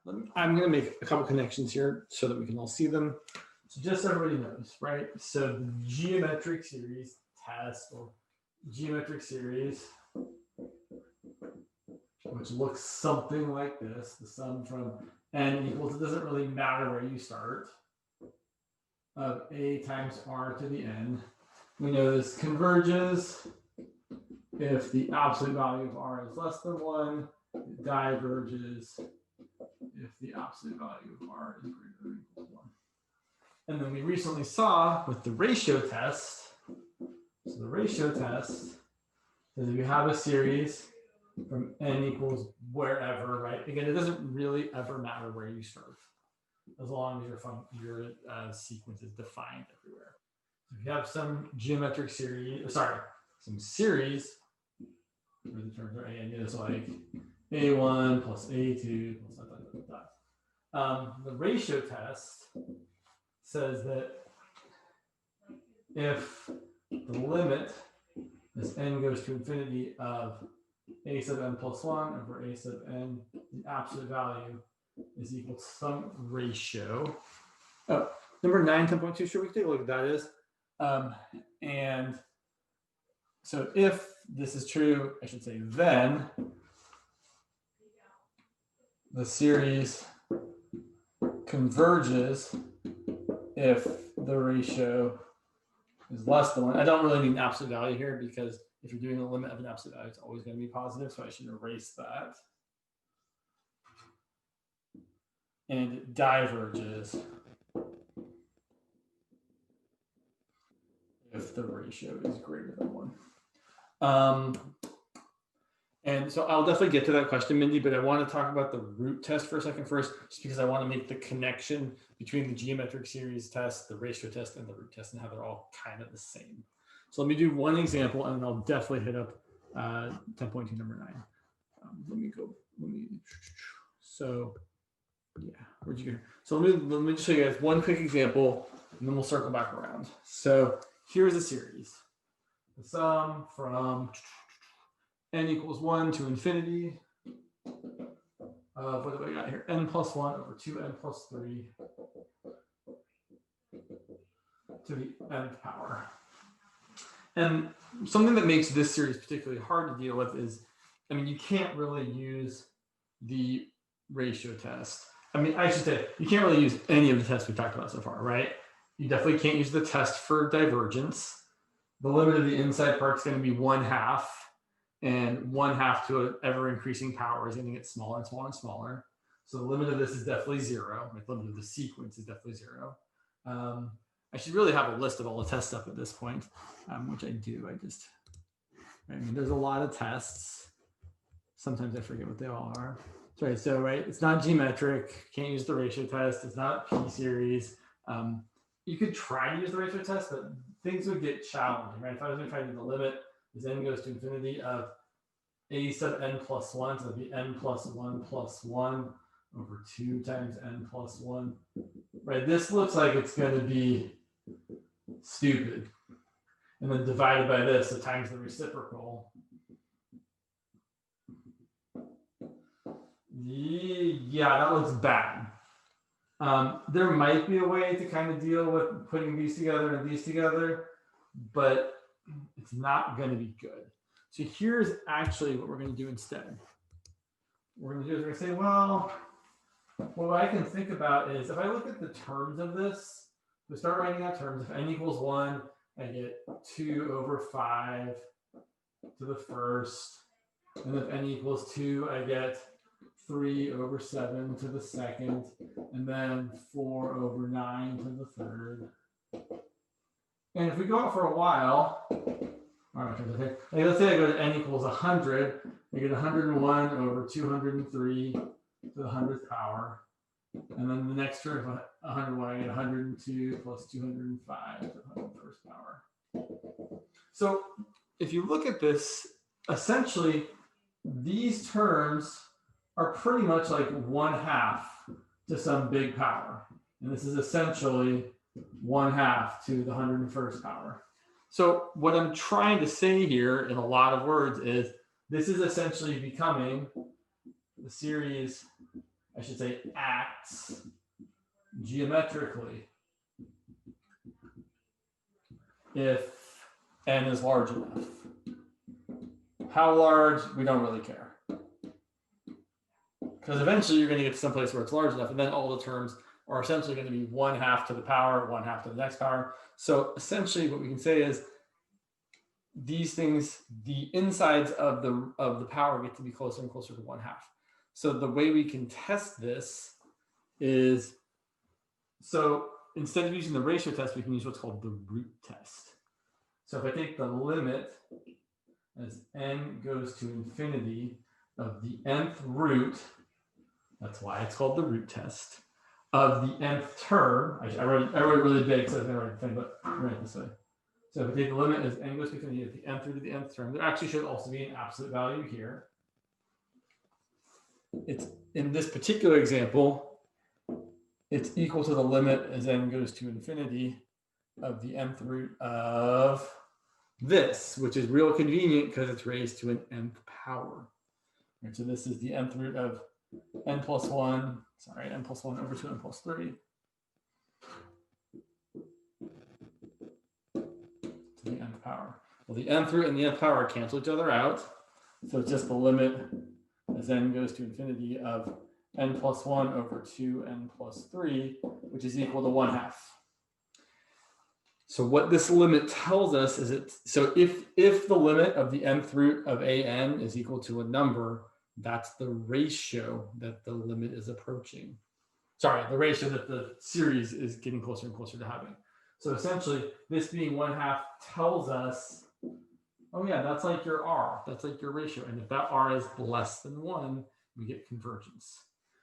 I'm going to make a couple connections here so that we can all see them. So just so everybody knows, right? So the geometric series test or geometric series, which looks something like this, the sum from n equals, it doesn't really matter where you start, of a times r to the n. We know this converges if the absolute value of r is less than 1, it diverges if the absolute value of r is greater than or equal to 1. And then we recently saw with the ratio test, so the ratio test says if you have a series from n equals wherever, right? Again, it doesn't really ever matter where you start, as long as your sequence is defined everywhere. So if you have some geometric series, some series where the terms are a and is like a1 plus a2 plus that. The ratio test says that if the limit as n goes to infinity of a sub n plus 1 over a sub n, the absolute value is equal to some ratio. Oh, number 9, 10.2, sure, we can take a look at that is. And so if this is true, I should say then the series converges if the ratio is less than 1. I don't really need an absolute value here because if you're doing the limit of an absolute value, it's always going to be positive. So I should erase that. And it diverges if the ratio is greater than 1. And so I'll definitely get to that question, Mindy, but I want to talk about the root test for a second first, just because I want to make the connection between the geometric series test, the ratio test, and the root test, and how they're all kind of the same. So let me do one example, and then I'll definitely hit up 10.2 number 9. So yeah, where'd you go? So let me just show you guys one quick example, and then we'll circle back around. So here's a series. The sum from n equals 1 to infinity of, what do I got here? N plus 1 over 2n plus 3 to the nth power. And something that makes this series particularly hard to deal with is, I mean, you can't really use the ratio test. I mean, I should say, you can't really use any of the tests we've talked about so far, right? You definitely can't use the test for divergence. The limit of the inside part is going to be 1/2. And 1/2 to an ever increasing power is going to get smaller and smaller and smaller. So the limit of this is definitely 0. The limit of the sequence is definitely 0. I should really have a list of all the test stuff at this point, which I do. I mean, there's a lot of tests. Sometimes I forget what they all are. Right, so right, it's not geometric. Can't use the ratio test. It's not p-series. You could try to use the ratio test, but things would get challenging, right? If I was going to try to do the limit as n goes to infinity of a sub n plus 1, so it'd be n plus 1 plus 1 over 2 times n plus 1. Right, this looks like it's going to be stupid. And then divided by this, so times the reciprocal. Yeah, that looks bad. There might be a way to kind of deal with putting these together and these together, but it's not going to be good. So here's actually what we're going to do instead. What we're going to do is we're going to say, well, what I can think about is if I look at the terms of this, we start writing out terms. If n equals 1, I get 2 over 5 to the first. And if n equals 2, I get 3 over 7 to the second. And then 4 over 9 to the third. And if we go out for a while, all right, okay. Like let's say I go to n equals 100, I get 101 over 203 to the 100th power. And then the next term, 101, I get 102 plus 205 to the 101st power. So if you look at this, essentially, these terms are pretty much like 1/2 to some big power. And this is essentially 1/2 to the 101st power. So what I'm trying to say here in a lot of words is this is essentially becoming the series, I should say acts geometrically if n is large enough. How large, we don't really care. Because eventually you're going to get to some place where it's large enough, and then all the terms are essentially going to be 1/2 to the power, 1/2 to the next power. So essentially what we can say is these things, the insides of the power get to be closer and closer to 1/2. So the way we can test this is, so instead of using the ratio test, we can use what's called the root test. So if I take the limit as n goes to infinity of the nth root, that's why it's called the root test, of the nth term, I wrote it really big, so I didn't write the thing, but I'll write it this way. So if I take the limit as n goes to infinity of the nth root of the nth term, there actually should also be an absolute value here. It's in this particular example, it's equal to the limit as n goes to infinity of the nth root of this, which is real convenient because it's raised to an nth power. Right, so this is the nth root of n plus 1, sorry, n plus 1 over 2 n plus 3 to the nth power. Well, the nth root and the nth power cancel each other out. So it's just the limit as n goes to infinity of n plus 1 over 2n plus 3, which is equal to 1/2. So what this limit tells us is so if the limit of the nth root of an is equal to a number, that's the ratio that the limit is approaching. Sorry, the ratio that the series is getting closer and closer to having. So essentially, this being 1/2 tells us, oh yeah, that's like your R, that's like your ratio. And if that R is less than 1, we get convergence.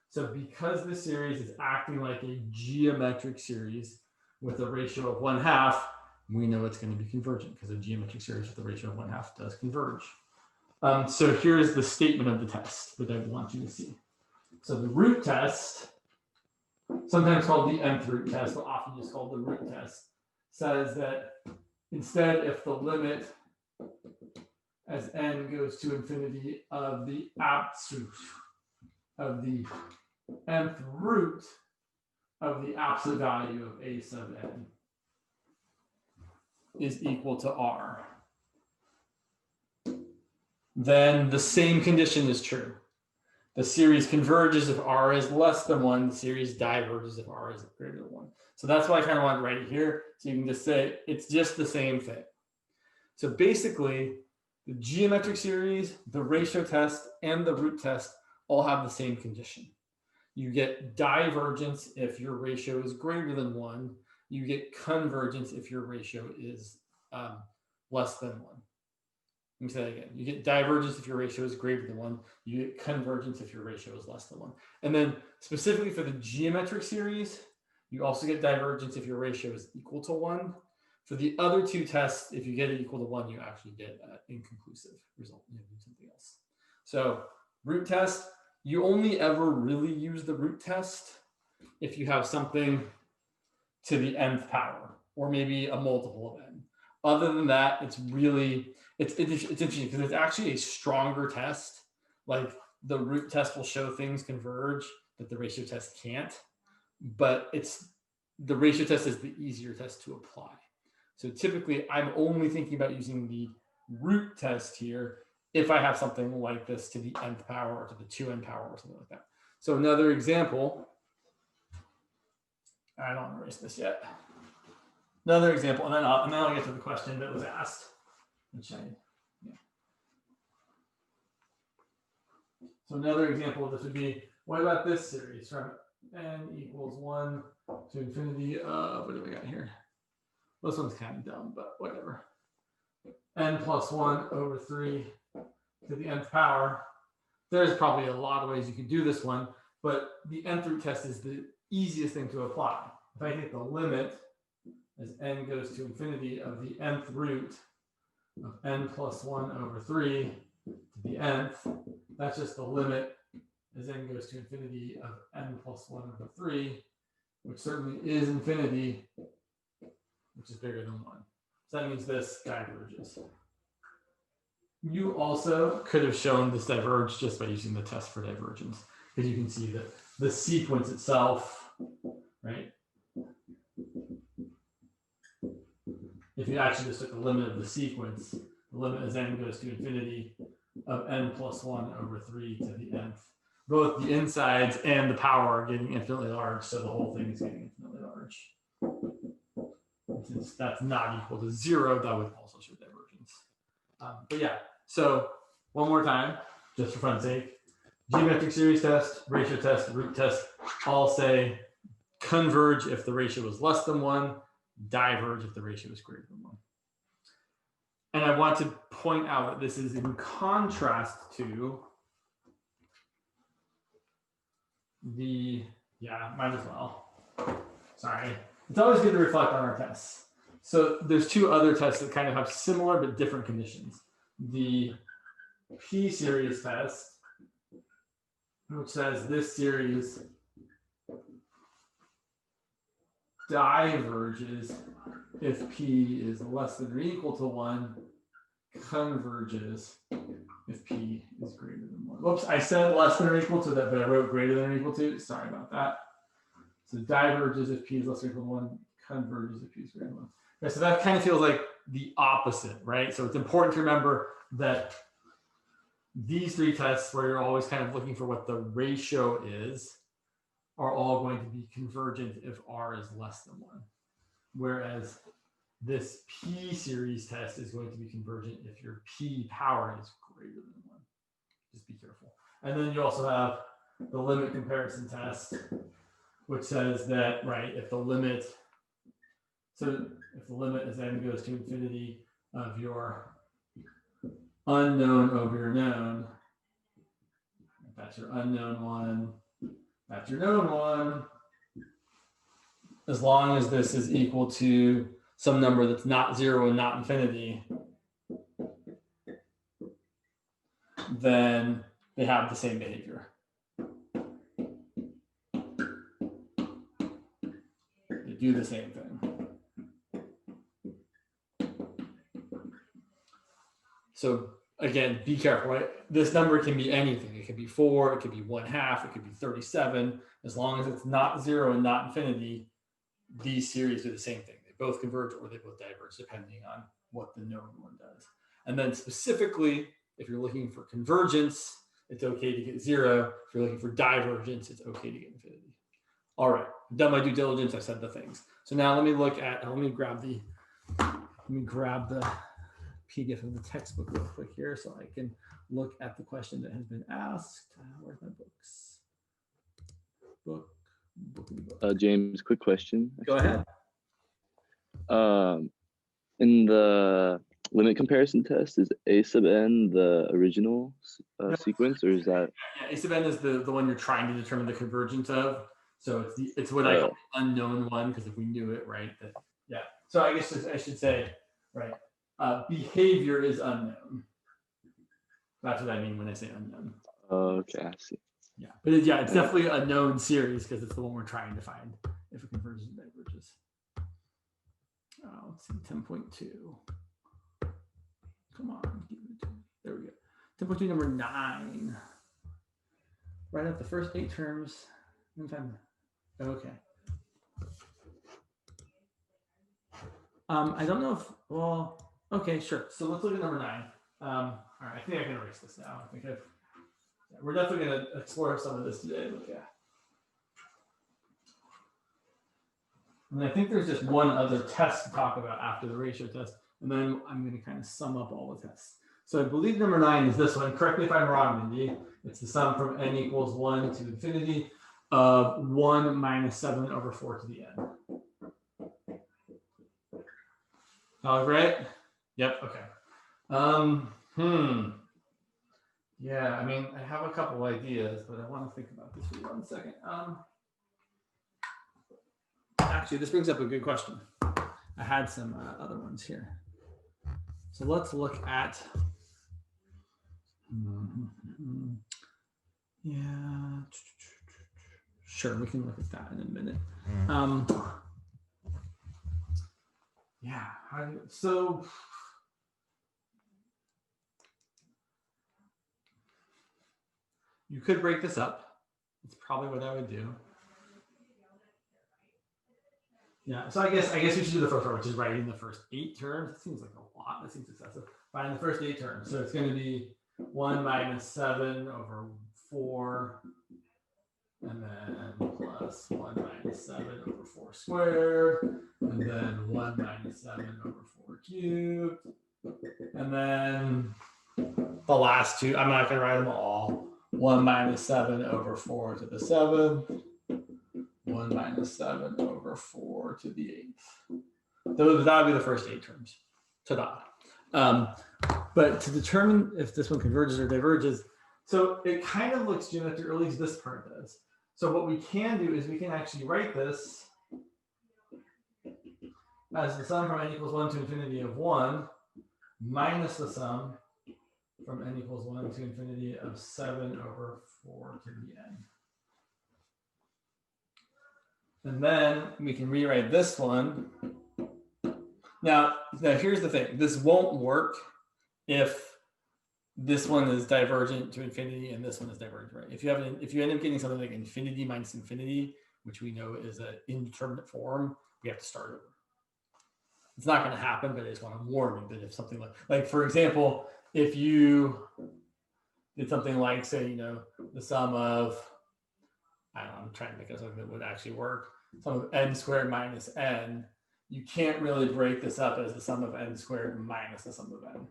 So because this series is acting like a geometric series with a ratio of 1/2, we know it's going to be convergent because a geometric series with a ratio of 1/2 does converge. So here's the statement of the test that I want you to see. So the root test, sometimes called the nth root test, but often just called the root test, says that instead, if the limit as n goes to infinity of the absolute of the nth root of the absolute value of a sub n is equal to R, then the same condition is true. The series converges if R is less than 1. The series diverges if R is greater than 1. So that's why I kind of want to write it here. So you can just say it's just the same thing. So basically, the geometric series, the ratio test, and the root test all have the same condition. You get divergence if your ratio is greater than 1. You get convergence if your ratio is less than 1. Let me say that again. You get divergence if your ratio is greater than 1. You get convergence if your ratio is less than 1. And then specifically for the geometric series, you also get divergence if your ratio is equal to 1. For the other two tests, if you get it equal to 1, you actually get an inconclusive result. You do something else. So root test, you only ever really use the root test if you have something to the nth power, or maybe a multiple of n. Other than that, it's really, it's interesting because it's actually a stronger test. Like the root test will show things converge that the ratio test can't, but the ratio test is the easier test to apply. So typically, I'm only thinking about using the root test here if I have something like this to the nth power or to the 2n power or something like that. So another example, I don't erase this yet. Another example, and then I'll get to the question that was asked. So another example of this would be, what about this series from n equals 1 to infinity of, what do we got here? This one's kind of dumb, but whatever. N plus 1 over 3 to the nth power. There's probably a lot of ways you could do this one, but the nth root test is the easiest thing to apply. If I take the limit as n goes to infinity of the nth root of n plus 1 over 3 to the nth, that's just the limit as n goes to infinity of n plus 1 over 3, which certainly is infinity, which is bigger than 1. So that means this diverges. You also could have shown this diverge just by using the test for divergence, because you can see that the sequence itself, right? If you actually just took the limit of the sequence, the limit as n goes to infinity of n plus 1 over 3 to the nth. Both the insides and the power are getting infinitely large, so the whole thing is getting infinitely large. Since that's not equal to 0, that would also show divergence. But yeah, so one more time, just for fun's sake. Geometric series test, ratio test, root test, all say converge if the ratio is less than 1, diverge if the ratio is greater than 1. And I want to point out that this is in contrast to the, yeah, might as well. Sorry. It's always good to reflect on our tests. So there's two other tests that kind of have similar but different conditions. The P-series test, which says this series diverges if P is less than or equal to 1, converges if P is greater than 1. Whoops, I said less than or equal to that, but I wrote greater than or equal to. Sorry about that. So diverges if P is less than or equal to 1, converges if P is greater than 1. Okay, so that kind of feels like the opposite, right? So it's important to remember that these three tests, where you're always kind of looking for what the ratio is, are all going to be convergent if R is less than 1. Whereas this P series test is going to be convergent if your P power is greater than 1. Just be careful. And then you also have the limit comparison test, which says that, right, if the limit, so if the limit as n goes to infinity of your unknown over your known, if that's your unknown one, that's your known one, as long as this is equal to some number that's not 0 and not infinity, then they have the same behavior. They do the same thing. So again, be careful, right? This number can be anything. It could be 4, it could be 1/2, it could be 37. As long as it's not 0 and not infinity, these series do the same thing. They both converge or they both diverge, depending on what the known one does. And then specifically, if you're looking for convergence, it's okay to get 0. If you're looking for divergence, it's okay to get infinity. All right, I've done my due diligence. I said the things. So now let me look at, let me grab the PDF of the textbook real quick here so I can look at the question that has been asked. Where's my books? Book. James, quick question. Go ahead. In the limit comparison test, is a sub n the original sequence, or is that? Yeah, a sub n is the one you're trying to determine the convergence of. So it's what I call the unknown one, because if we knew it, right? Yeah. So I guess I should say, right? Behavior is unknown. That's what I mean when I say unknown. Okay, I see. Yeah, but it's definitely a known series because it's the one we're trying to find if it converges and diverges. Let's see, 10.2. Come on, give it to me. There we go. 10.2, number 9. Write out the first 8 terms. Okay. I don't know if, well, okay, sure. So let's look at number 9. All right, I think I can erase this now. I think we're definitely going to explore some of this today. But yeah. And I think there's just one other test to talk about after the ratio test. And then I'm going to kind of sum up all the tests. So I believe number 9 is this one. Correct me if I'm wrong, Mindy. It's the sum from n equals 1 to infinity of 1 minus 7 over 4 to the n. All right? Yep, okay. Yeah, I mean, I have a couple ideas, but I want to think about this for 1 second. Actually, this brings up a good question. I had some other ones here. So let's look at, yeah, sure, we can look at that in a minute. Yeah, so you could break this up. It's probably what I would do. Yeah, so I guess we should do the first part, which is writing the first 8 terms. It seems like a lot. That seems excessive. Find the first 8 terms. So it's going to be 1 minus 7 over 4, and then plus 1 minus 7 over 4 squared, and then 1 minus 7 over 4 cubed, and then the last 2. I'm not going to write them all. 1 minus 7 over 4 to the 7th. 1 minus 7 over 4 to the 8th. That would be the first 8 terms. Ta-da. But to determine if this one converges or diverges, so it kind of looks geometric, or at least this part does. So what we can do is we can actually write this as the sum from n equals 1 to infinity of 1 minus the sum from n equals 1 to infinity of 7 over 4 to the n. And then we can rewrite this one. Now here's the thing. This won't work if this one is divergent to infinity and this one is divergent, right? If you end up getting something like infinity minus infinity, which we know is an indeterminate form, we have to start over. It's not going to happen, but I just want to warn you that if something like for example, if you did something like, say, the sum of, I don't know, I'm trying to make something that would actually work. Sum of n squared minus n, you can't really break this up as the sum of n squared minus the sum of n,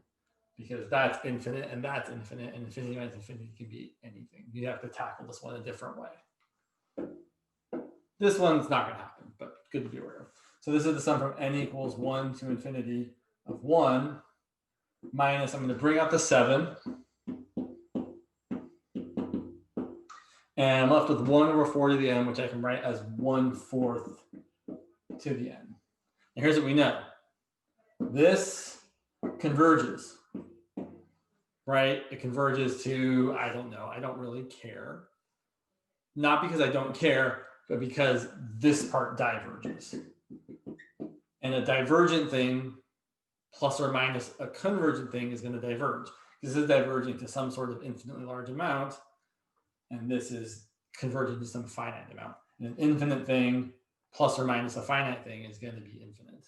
because that's infinite and that's infinite, and infinity minus infinity can be anything. You have to tackle this one a different way. This one's not going to happen, but good to be aware of. So this is the sum from n equals 1 to infinity of 1 minus, I'm going to bring out the 7. And I'm left with 1 over 4 to the n, which I can write as 1/4 to the n. And here's what we know. This converges, right? It converges to, I don't know, I don't really care. Not because I don't care, but because this part diverges. And a divergent thing plus or minus a convergent thing is going to diverge. This is diverging to some sort of infinitely large amount, and this is converging to some finite amount. And an infinite thing plus or minus a finite thing is going to be infinite.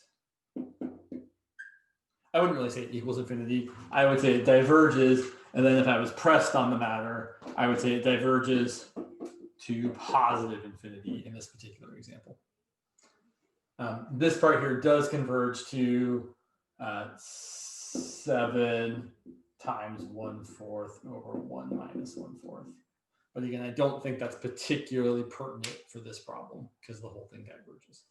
I wouldn't really say it equals infinity. I would say it diverges, and then if I was pressed on the matter, I would say it diverges to positive infinity in this particular example. This part here does converge to 7 times 1/4 over 1 minus 1/4. But again, I don't think that's particularly pertinent for this problem because the whole thing diverges.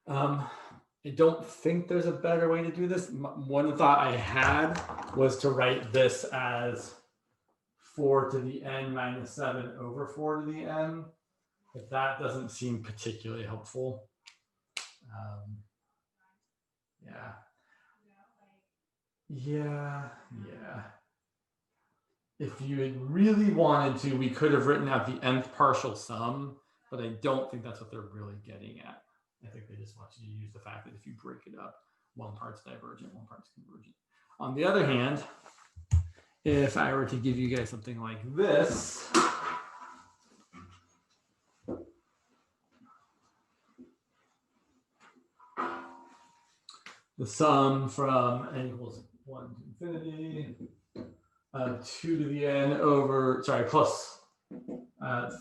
I don't think there's a better way to do this. One thought I had was to write this as 4 to the n minus 7 over 4 to the n, but that doesn't seem particularly helpful. Yeah. If you had really wanted to, we could have written out the nth partial sum, but I don't think that's what they're really getting at. I think they just want you to use the fact that if you break it up, one part's divergent, one part's convergent. On the other hand, if I were to give you guys something like this, the sum from n equals 1 to infinity, 2 to the n over, plus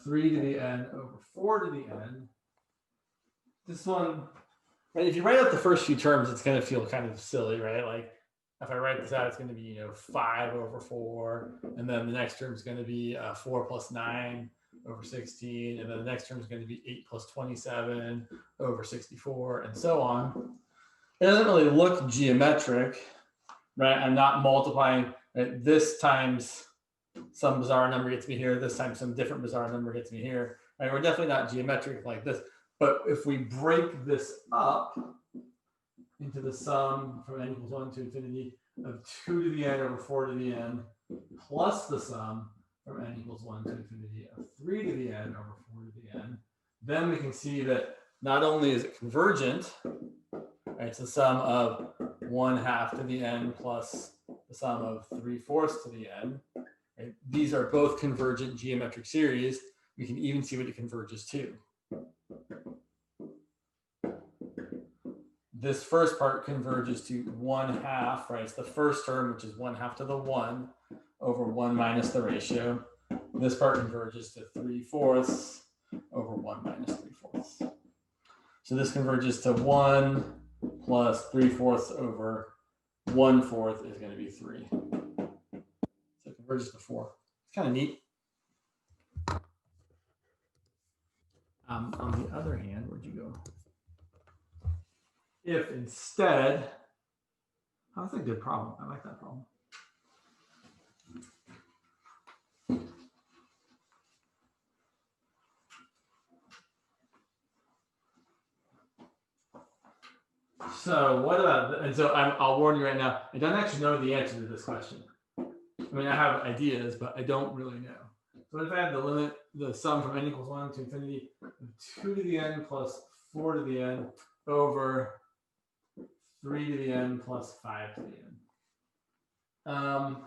3 to the n over 4 to the n. This one, right, if you write out the first few terms, it's going to feel kind of silly, right? Like if I write this out, it's going to be 5 over 4, and then the next term is going to be 4 plus 9 over 16, and then the next term is going to be 8 plus 27 over 64, and so on. It doesn't really look geometric, right? I'm not multiplying, right? This times some bizarre number gets me here, this time some different bizarre number gets me here, right? We're definitely not geometric like this. But if we break this up into the sum from n equals 1 to infinity of 2 to the n over 4 to the n plus the sum from n equals 1 to infinity of 3 to the n over 4 to the n, then we can see that not only is it convergent, right, it's the sum of 1/2 to the n plus the sum of 3/4 to the n, Right? These are both convergent geometric series. We can even see what it converges to. This first part converges to 1/2, right? It's the first term, which is 1/2 to the 1 over 1 minus the ratio. This part converges to 3/4 over 1 minus 3/4. So this converges to 1 plus 3/4 over 1/4 is going to be 3. So it converges to 4. It's kind of neat. On the other hand, where'd you go? If instead, oh, that's a good problem. I like that problem. So what about, and so I'll warn you right now, I don't actually know the answer to this question. I mean, I have ideas, but I don't really know. So if I had the limit, the sum from n equals 1 to infinity of 2 to the n plus 4 to the n over 3 to the n plus 5 to the n.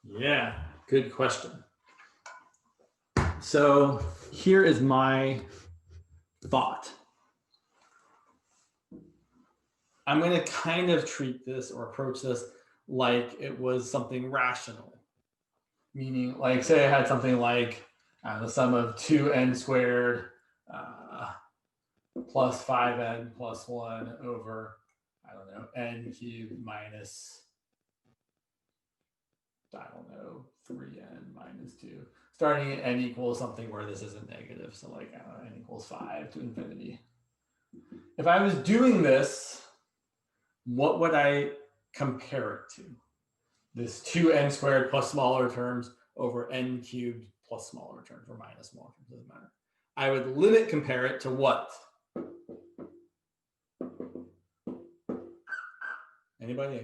Yeah, good question. So here is my thought. I'm going to kind of treat this or approach this like it was something rational. Meaning, like, say I had something like the sum of 2n squared plus 5n plus 1 over, I don't know, n cubed minus, I don't know, 3n minus 2. Starting at n equals something where this isn't negative. So like, I don't know, n equals 5 to infinity. If I was doing this, what would I compare it to? This 2n squared plus smaller terms over n cubed plus smaller terms, or minus smaller terms, doesn't matter. I would limit compare it to what? Anybody?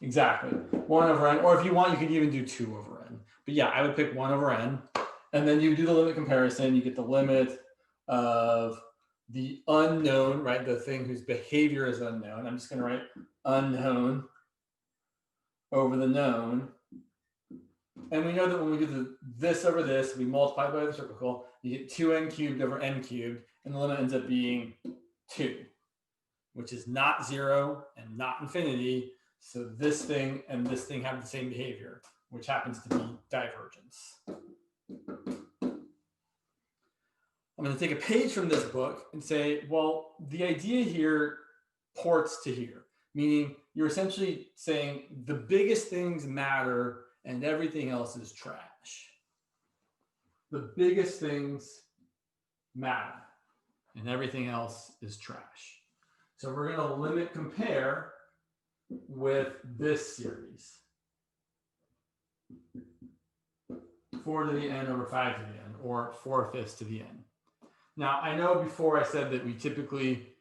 Exactly. 1 over n, or if you want, you could even do 2 over n. But yeah, I would pick 1 over n. And then you do the limit comparison. You get the limit of the unknown, right? The thing whose behavior is unknown. I'm just going to write unknown over the known. And we know that when we do this over this, we multiply by the reciprocal, you get 2n cubed over n cubed, and the limit ends up being 2, which is not 0 and not infinity. So this thing and this thing have the same behavior, which happens to be divergence. I'm going to take a page from this book and say, well, the idea here ports to here, meaning you're essentially saying the biggest things matter and everything else is trash. The biggest things matter and everything else is trash. So we're going to limit compare with this series. 4 to the n over 5 to the n, or 4/5 to the n. Now, I know before I said that we typically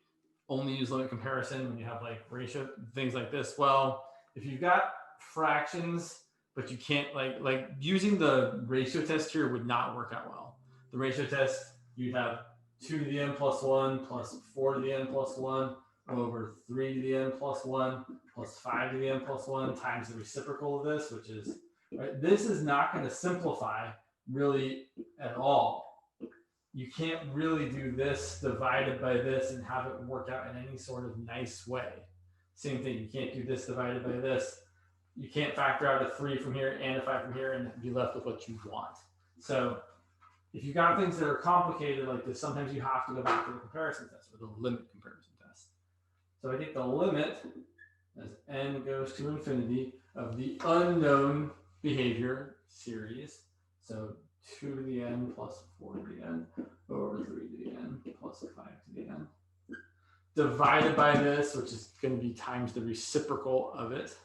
only use limit comparison when you have like ratio, things like this. Well, if you've got fractions, but you can't like using the ratio test here would not work out well. The ratio test, you'd have 2 to the n plus 1 plus 4 to the n plus 1 over 3 to the n plus 1 plus 5 to the n plus 1 times the reciprocal of this, which is, right? This is not going to simplify really at all. You can't really do this divided by this and have it work out in any sort of nice way. Same thing, you can't do this divided by this. You can't factor out a 3 from here and a 5 from here and be left with what you want. So if you've got things that are complicated like this, sometimes you have to go back to the comparison test or the limit comparison test. So I take the limit as n goes to infinity of the unknown behavior series. So 2 to the n plus 4 to the n over 3 to the n plus 5 to the n. Divided by this, which is going to be times the reciprocal of it.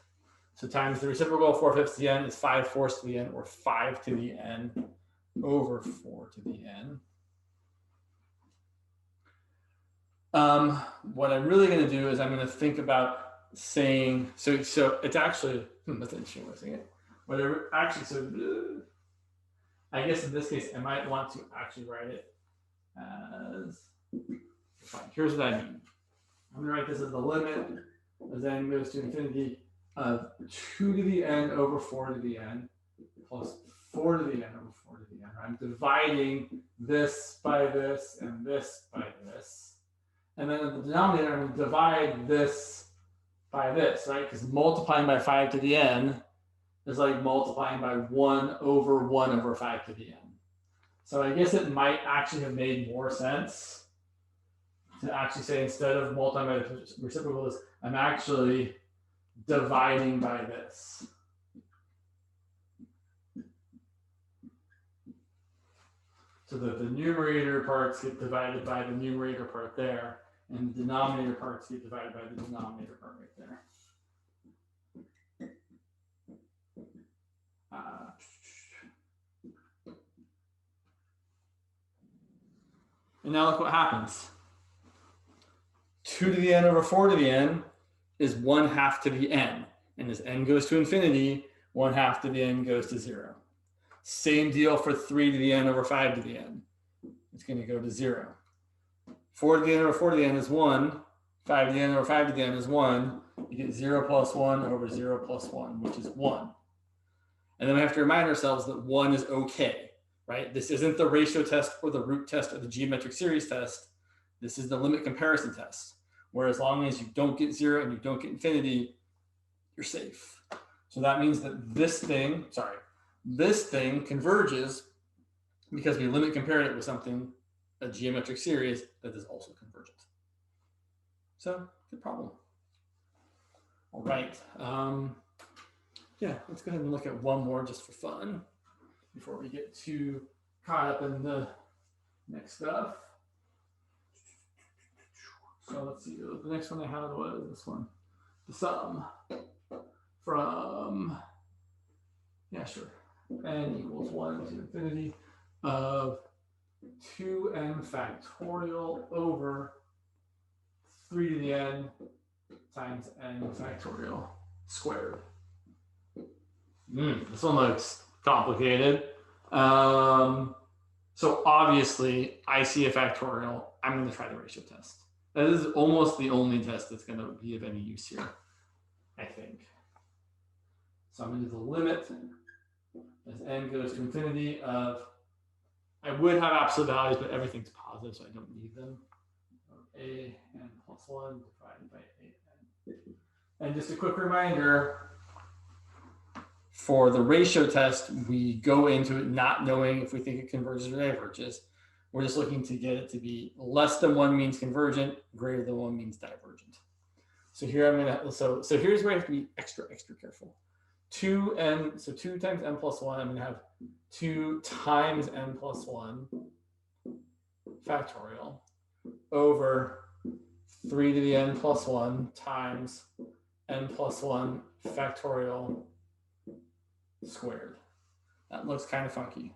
So times the reciprocal of 4/5 to the n is 5/4 to the n, or 5 to the n over 4 to the n. What I'm really going to do is I'm going to think about saying, so it's actually, that's an interesting way of saying it. Whatever, actually, so I guess in this case, I might want to actually write it as, fine, here's what I mean. I'm going to write this as the limit as n goes to infinity of 2 to the n over 4 to the n plus 4 to the n over 4 to the n. I'm dividing this by this and this by this. And then in the denominator, I'm going to divide this by this, right? Because multiplying by 5 to the n is like multiplying by 1 over 5 to the n. So I guess it might actually have made more sense to actually say, instead of multiplying by the reciprocal of this, I'm actually dividing by this. So that the numerator parts get divided by the numerator part there, and the denominator parts get divided by the denominator part right there. And now look what happens. 2 to the n over 4 to the n is 1/2 to the n. And as n goes to infinity, 1/2 to the n goes to 0. Same deal for 3 to the n over 5 to the n. It's going to go to 0. 4 to the n over 4 to the n is 1. 5 to the n over 5 to the n is 1. You get 0 plus 1 over 0 plus 1, which is 1. And then we have to remind ourselves that 1 is okay, right? This isn't the ratio test or the root test or the geometric series test. This is the limit comparison test, where as long as you don't get 0 and you don't get infinity, you're safe. So that means that this thing converges because we limit compared it with something, a geometric series that is also convergent. So good problem. All right. Yeah, let's go ahead and look at one more just for fun before we get too caught up in the next stuff. So let's see, the next one I had was this one. The sum from, yeah, sure, n equals 1 to infinity of 2n factorial over 3 to the n times n factorial squared. This one looks complicated. So obviously, I see a factorial. I'm going to try the ratio test. That is almost the only test that's going to be of any use here, I think. So I'm going to do the limit as n goes to infinity of, I would have absolute values, but everything's positive, so I don't need them. A n plus 1 divided by a n. And just a quick reminder, for the ratio test, we go into it not knowing if we think it converges or diverges. We're just looking to get it to be less than 1 means convergent, greater than 1 means divergent. So here I'm gonna, so here's where I have to be extra careful. 2n, so 2 times n plus 1, I'm gonna have 2 times n plus 1 factorial over 3 to the n plus 1 times n plus 1 factorial squared. That looks kind of funky.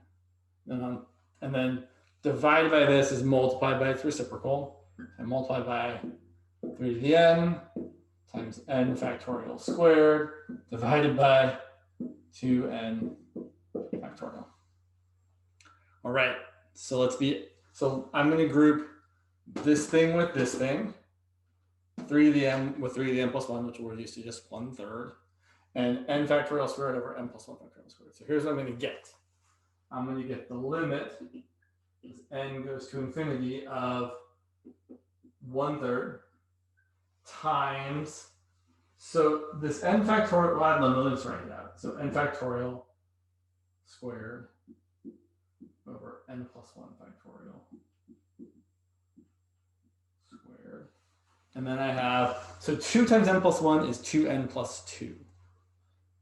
And then divided by this is multiplied by its reciprocal, and multiplied by 3 to the n times n factorial squared divided by 2n factorial. All right, so I'm going to group this thing with this thing, 3 to the n with 3 to the n plus 1, which we're used to just 1/3, and n factorial squared over n plus 1 factorial squared. So here's what I'm going to get. I'm going to get the limit as n goes to infinity of 1/3 times, so this n factorial, well, let's write it out. So n factorial squared over n plus 1 factorial squared. And then I have, so 2 times n plus 1 is 2n plus 2.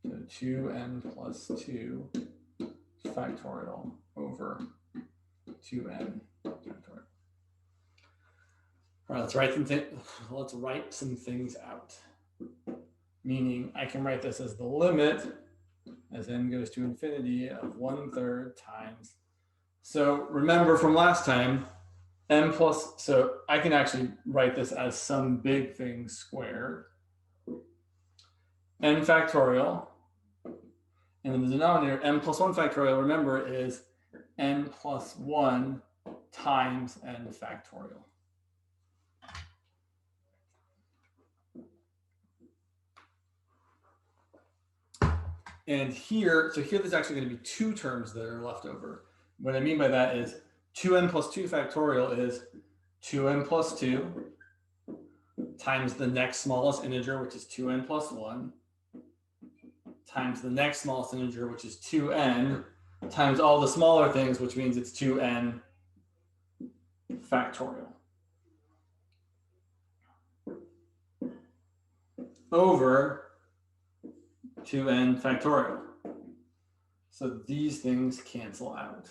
So 2n plus 2 factorial over 2n factorial. All right, let's write some things out. Meaning I can write this as the limit as n goes to infinity of 1/3 times. So remember from last time, n plus, so I can actually write this as some big thing squared. N factorial. And in the denominator, n plus 1 factorial, remember, is n plus 1 times n factorial. And here, so here there's actually going to be two terms that are left over. What I mean by that is 2n plus 2 factorial is 2n plus 2 times the next smallest integer, which is 2n plus 1, times the next smallest integer, which is 2n, times all the smaller things, which means it's 2n factorial, over 2n factorial. So these things cancel out.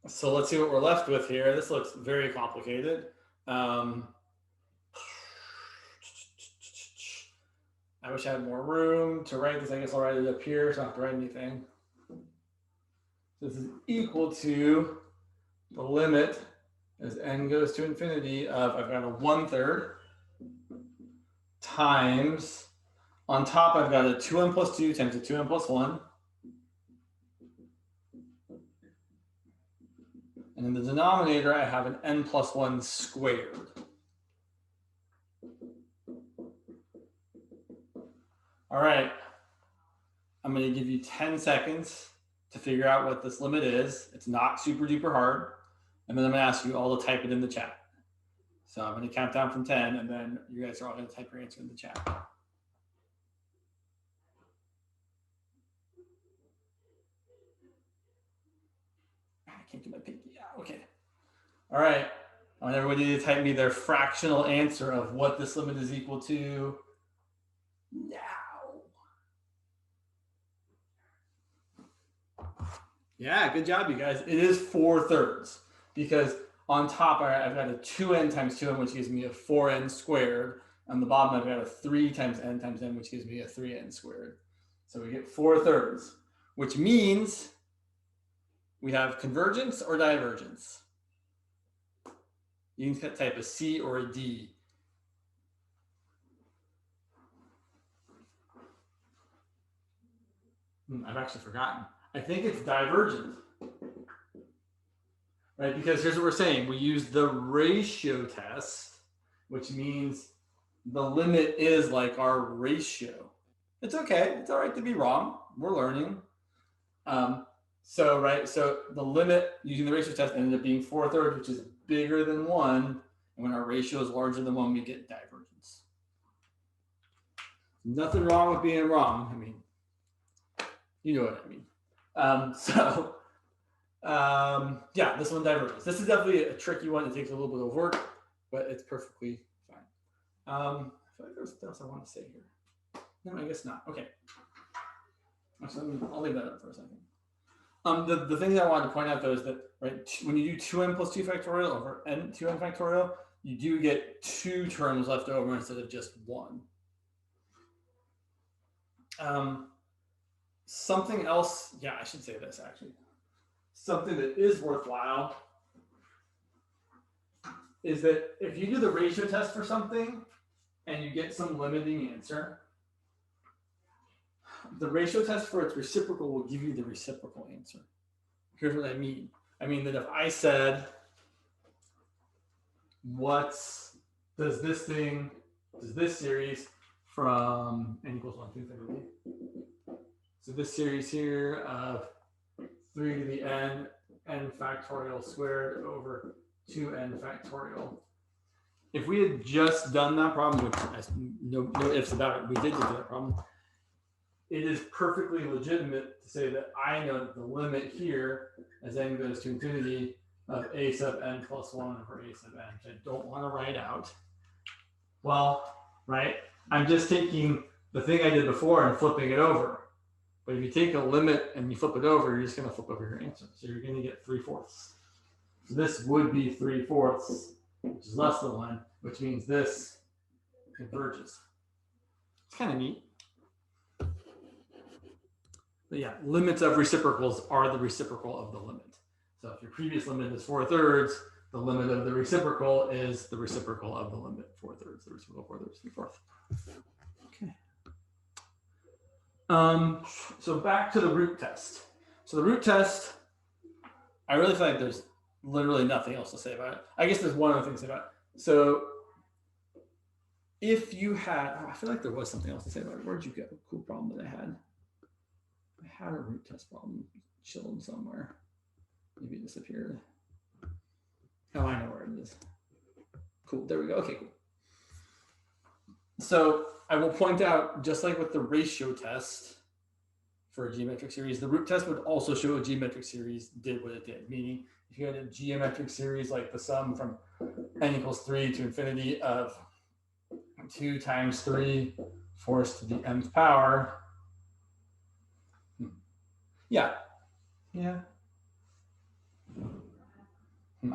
So let's see what we're left with here. This looks very complicated. I wish I had more room to write this. I guess I'll write it up here so I don't have to write anything. This is equal to the limit as n goes to infinity of, I've got a 1/3 times, on top I've got a 2n plus 2 times a 2n plus 1. And in the denominator, I have an n plus 1 squared. All right, I'm going to give you 10 seconds to figure out what this limit is. It's not super duper hard. And then I'm going to ask you all to type it in the chat. So I'm going to count down from 10, and then you guys are all going to type your answer in the chat. I can't do my pinky. Yeah, okay. All right. I want everybody to type me their fractional answer of what this limit is equal to now. Yeah, good job, you guys. It is 4/3 because on top I've got a 2n times 2n, which gives me a 4n squared. On the bottom, I've got a 3 times n times n, which gives me a 3n squared. So we get 4/3, which means we have convergence or divergence. You can type a C or a D. I've actually forgotten. I think it's divergent, right? Because here's what we're saying. We use the ratio test, which means the limit is like our ratio. It's okay. It's all right to be wrong. We're learning. So the limit using the ratio test ended up being 4/3, which is bigger than 1. And when our ratio is larger than 1, we get divergence. Nothing wrong with being wrong. I mean, you know what I mean. Yeah, this one diverges. This is definitely a tricky one. It takes a little bit of work, but it's perfectly fine. I feel like there's something else I want to say here. No, I guess not. Okay. Actually, I'll leave that up for a second. The thing that I wanted to point out though is that when you do 2n plus 2 factorial over n 2n factorial, you do get 2 terms left over instead of just 1. Something else, yeah, I should say this actually. Something that is worthwhile is that if you do the ratio test for something and you get some limiting answer, the ratio test for its reciprocal will give you the reciprocal answer. Here's what I mean. I mean that if I said, does this series from n equals 1 to infinity? So this series here of 3 to the n factorial squared over 2n factorial. If we had just done that problem, which has no ifs about it, we did do that problem. It is perfectly legitimate to say that I know that the limit here as n goes to infinity of a sub n plus 1 over a sub n, which I don't want to write out. Well, right, I'm just taking the thing I did before and flipping it over. But if you take a limit and you flip it over, you're just going to flip over your answer. So you're going to get 3/4. So this would be 3/4, which is less than 1, which means this converges. It's kind of neat. But yeah, limits of reciprocals are the reciprocal of the limit. So if your previous limit is 4/3, the limit of the reciprocal is the reciprocal of the limit 4/3. The reciprocal 4/3, 3/4. Okay. So back to the root test. So the root test, I really feel like there's literally nothing else to say about it. I guess there's one other thing to say about it. So if you had, oh, I feel like there was something else to say about it. Where'd you go? Cool problem that I had. I had a root test problem chilling somewhere. Maybe it disappeared. Oh, I know where it is. Cool. There we go. Okay, cool. So I will point out, just like with the ratio test for a geometric series, the root test would also show a geometric series did what it did. Meaning, if you had a geometric series like the sum from n equals 3 to infinity of 2 times 3 forced to the nth power. Yeah. I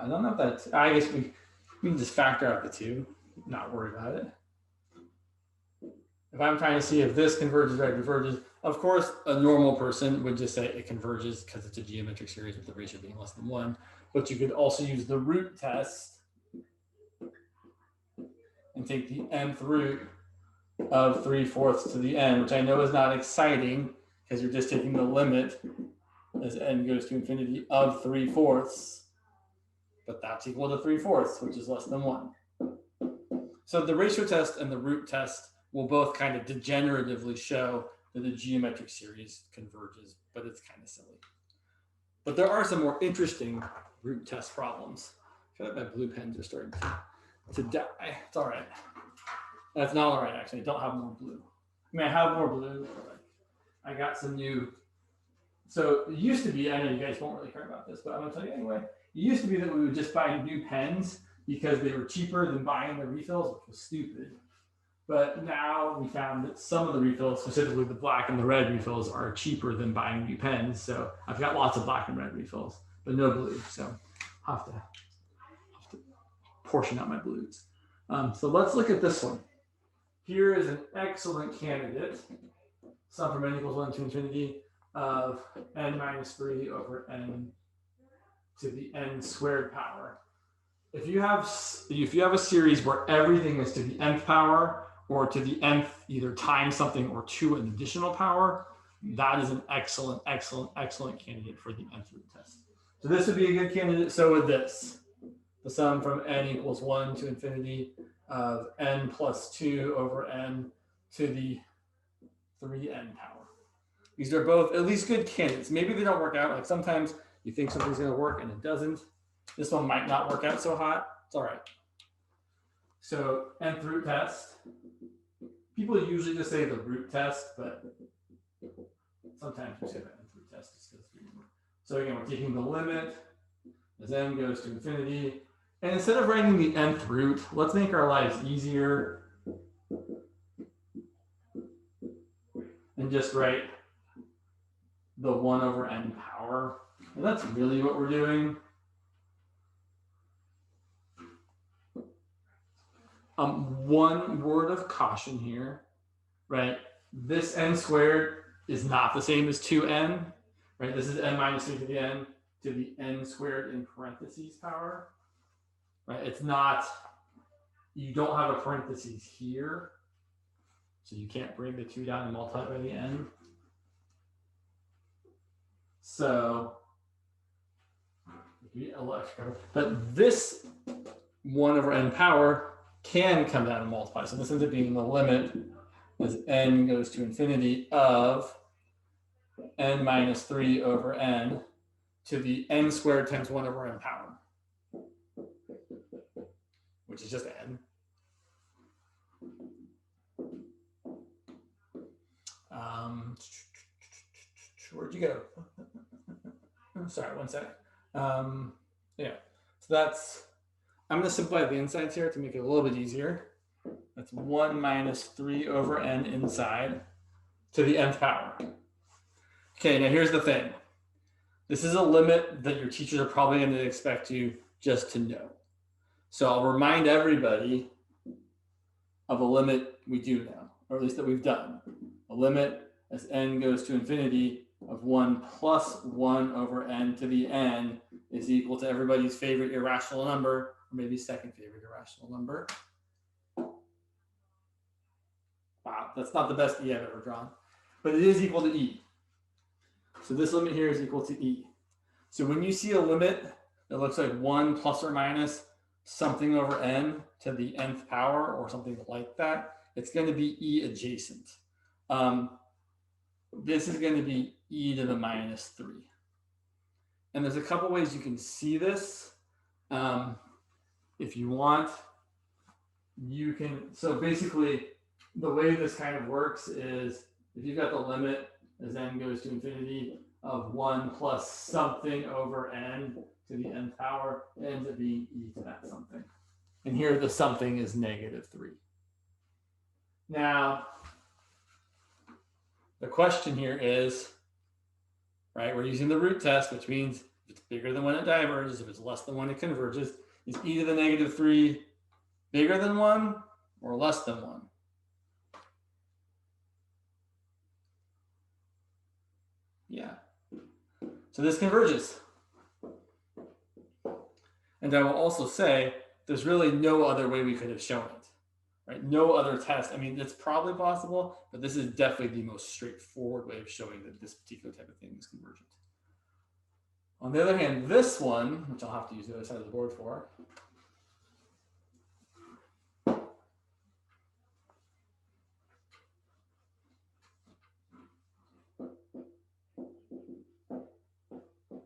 don't know if that's, I guess we can just factor out the 2, not worry about it. If I'm trying to see if this converges or diverges, of course, a normal person would just say it converges because it's a geometric series with the ratio being less than 1. But you could also use the root test and take the nth root of 3/4 to the n, which I know is not exciting because you're just taking the limit as n goes to infinity of 3/4, but that's equal to 3/4, which is less than 1. So the ratio test and the root test will both kind of degeneratively show that the geometric series converges, but it's kind of silly. But there are some more interesting root test problems. I feel like my blue pens are starting to die. It's all right. That's not all right, actually. I don't have more blue. I mean, I have more blue, but I got some new. So it used to be, I know you guys won't really care about this, but I'm going to tell you anyway. It used to be that we would just buy new pens because they were cheaper than buying the refills, which was stupid. But now we found that some of the refills, specifically the black and the red refills, are cheaper than buying new pens. So I've got lots of black and red refills, but no blue. So I'll have to portion out my blues. So let's look at this one. Here is an excellent candidate. Sum from n equals 1 to infinity of n minus 3 over n to the n squared power. If you have a series where everything is to the nth power or to the nth either times something or to an additional power, that is an excellent candidate for the nth root test. So this would be a good candidate. So would this. The sum from n equals 1 to infinity of n plus 2 over n to the 3n power. These are both at least good candidates. Maybe they don't work out. Like sometimes you think something's going to work and it doesn't. This one might not work out so hot. It's all right. So nth root test. People usually just say the root test, but sometimes we say the nth root test. So again, we're taking the limit as n goes to infinity. And instead of writing the nth root, let's make our lives easier and just write the 1 over n power. And that's really what we're doing. One word of caution here, right? This n squared is not the same as 2n, right? This is n minus 3 to the n squared in parentheses power, right? It's not, you don't have a parentheses here, so you can't bring the 2 down and multiply by the n. So, but this 1 over n power can come down and multiply. So this ends up being the limit as n goes to infinity of n minus 3 over n to the n squared times 1 over n power, which is just n. Where'd you go? Sorry, one sec. Yeah, so that's, I'm going to simplify the insides here to make it a little bit easier. That's 1 minus 3 over n inside to the nth power. Okay, now here's the thing. This is a limit that your teachers are probably going to expect you just to know. So I'll remind everybody of a limit we do know, or at least that we've done. A limit as n goes to infinity of 1 plus 1 over n to the n is equal to everybody's favorite irrational number, or maybe second favorite irrational number. Wow, that's not the best e I've ever drawn, but it is equal to e. So this limit here is equal to e. So when you see a limit that looks like 1 plus or minus something over n to the nth power or something like that, it's going to be e adjacent. This is going to be e to the minus 3. And there's a couple ways you can see this. If you want, you can, so basically the way this kind of works is if you've got the limit as n goes to infinity of 1 plus something over n to the nth power, it ends up being e to that something. And here the something is negative 3. Now, the question here is, right, we're using the root test, which means if it's bigger than 1, it diverges. If it's less than 1, it converges. Is e to the negative 3 bigger than 1 or less than 1? Yeah. So this converges. And I will also say there's really no other way we could have shown it. Right? No other test. I mean, it's probably possible, but this is definitely the most straightforward way of showing that this particular type of thing is convergent. On the other hand, this one, which I'll have to use the other side of the board for,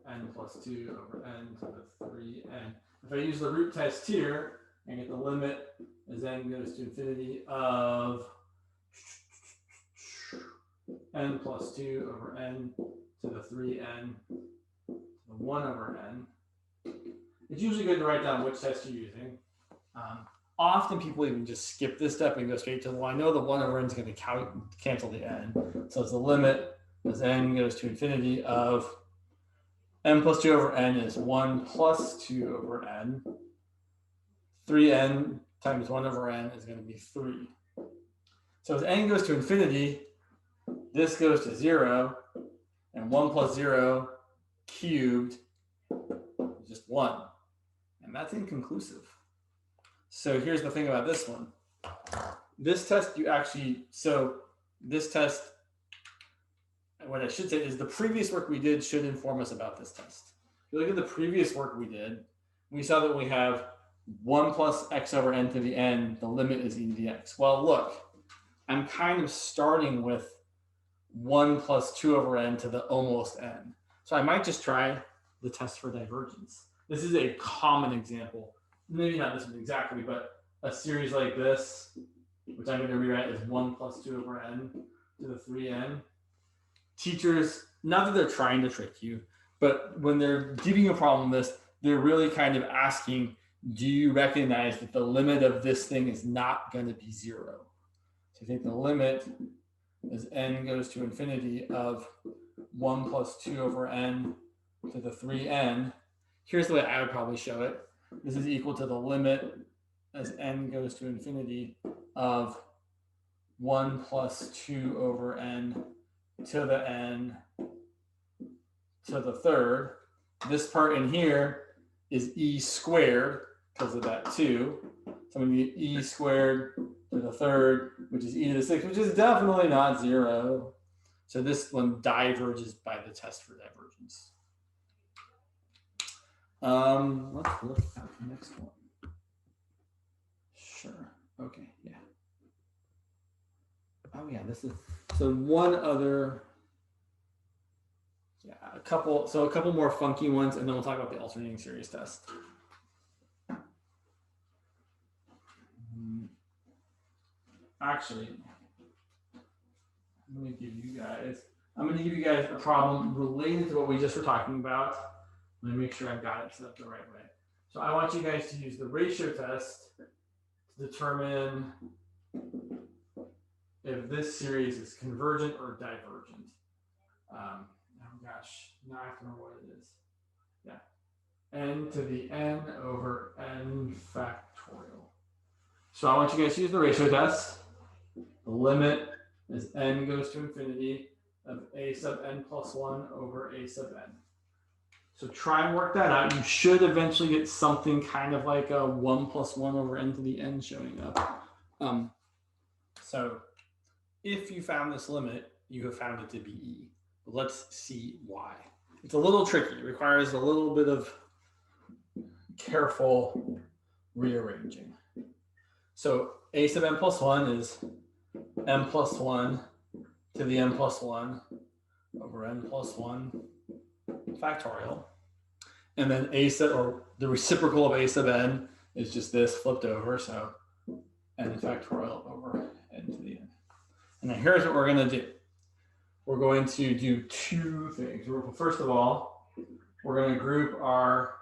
n plus 2 over n to the 3n. If I use the root test here, I get the limit as n goes to infinity of n plus 2 over n to the 3n to the 1 over n. It's usually good to write down which test you're using. Often people even just skip this step and go straight to, well, I know the 1 over n is going to cancel the n. So it's the limit as n goes to infinity of n plus 2 over n is 1 plus 2 over n. 3n times 1 over n is going to be 3. So as n goes to infinity, this goes to 0, and 1 plus 0 cubed is just 1. And that's inconclusive. So here's the thing about this one. This test, you actually, so this test, what I should say is the previous work we did should inform us about this test. If you look at the previous work we did, we saw that we have 1 plus x over n to the n, the limit is e to the x. Well, look, I'm kind of starting with 1 plus 2 over n to the almost n. So I might just try the test for divergence. This is a common example. Maybe not this one exactly, but a series like this, which I'm going to rewrite as 1 plus 2 over n to the 3n. Teachers, not that they're trying to trick you, but when they're giving you a problem like this, they're really kind of asking, do you recognize that the limit of this thing is not going to be 0? So I think the limit as n goes to infinity of 1 plus 2 over n to the 3n. Here's the way I would probably show it. This is equal to the limit as n goes to infinity of 1 plus 2 over n to the n to the third. This part in here is e squared because of that 2. So I'm going to get e squared to the third, which is e to the 6th, which is definitely not 0. So this one diverges by the test for divergence. Let's look at the next one. Sure. Okay. Yeah. Oh yeah. This is so one other. Yeah, a couple more funky ones, and then we'll talk about the alternating series test. Actually, I'm going to give you guys a problem related to what we just were talking about. Let me make sure I've got it set up the right way. So I want you guys to use the ratio test to determine if this series is convergent or divergent. Oh gosh, now I have to remember what it is. Yeah, n to the n over n factorial. So I want you guys to use the ratio test. The limit as n goes to infinity of a sub n plus 1 over a sub n. So try and work that out. You should eventually get something kind of like a 1 plus 1 over n to the n showing up. So if you found this limit, you have found it to be e. But let's see why. It's a little tricky. It requires a little bit of careful rearranging. So a sub n plus 1 is n plus 1 to the n plus 1 over n plus 1 factorial. And then a sub, or the reciprocal of a sub n is just this flipped over. So n factorial over n to the n. And then here's what we're going to do. We're going to do two things. First of all, we're going to group our,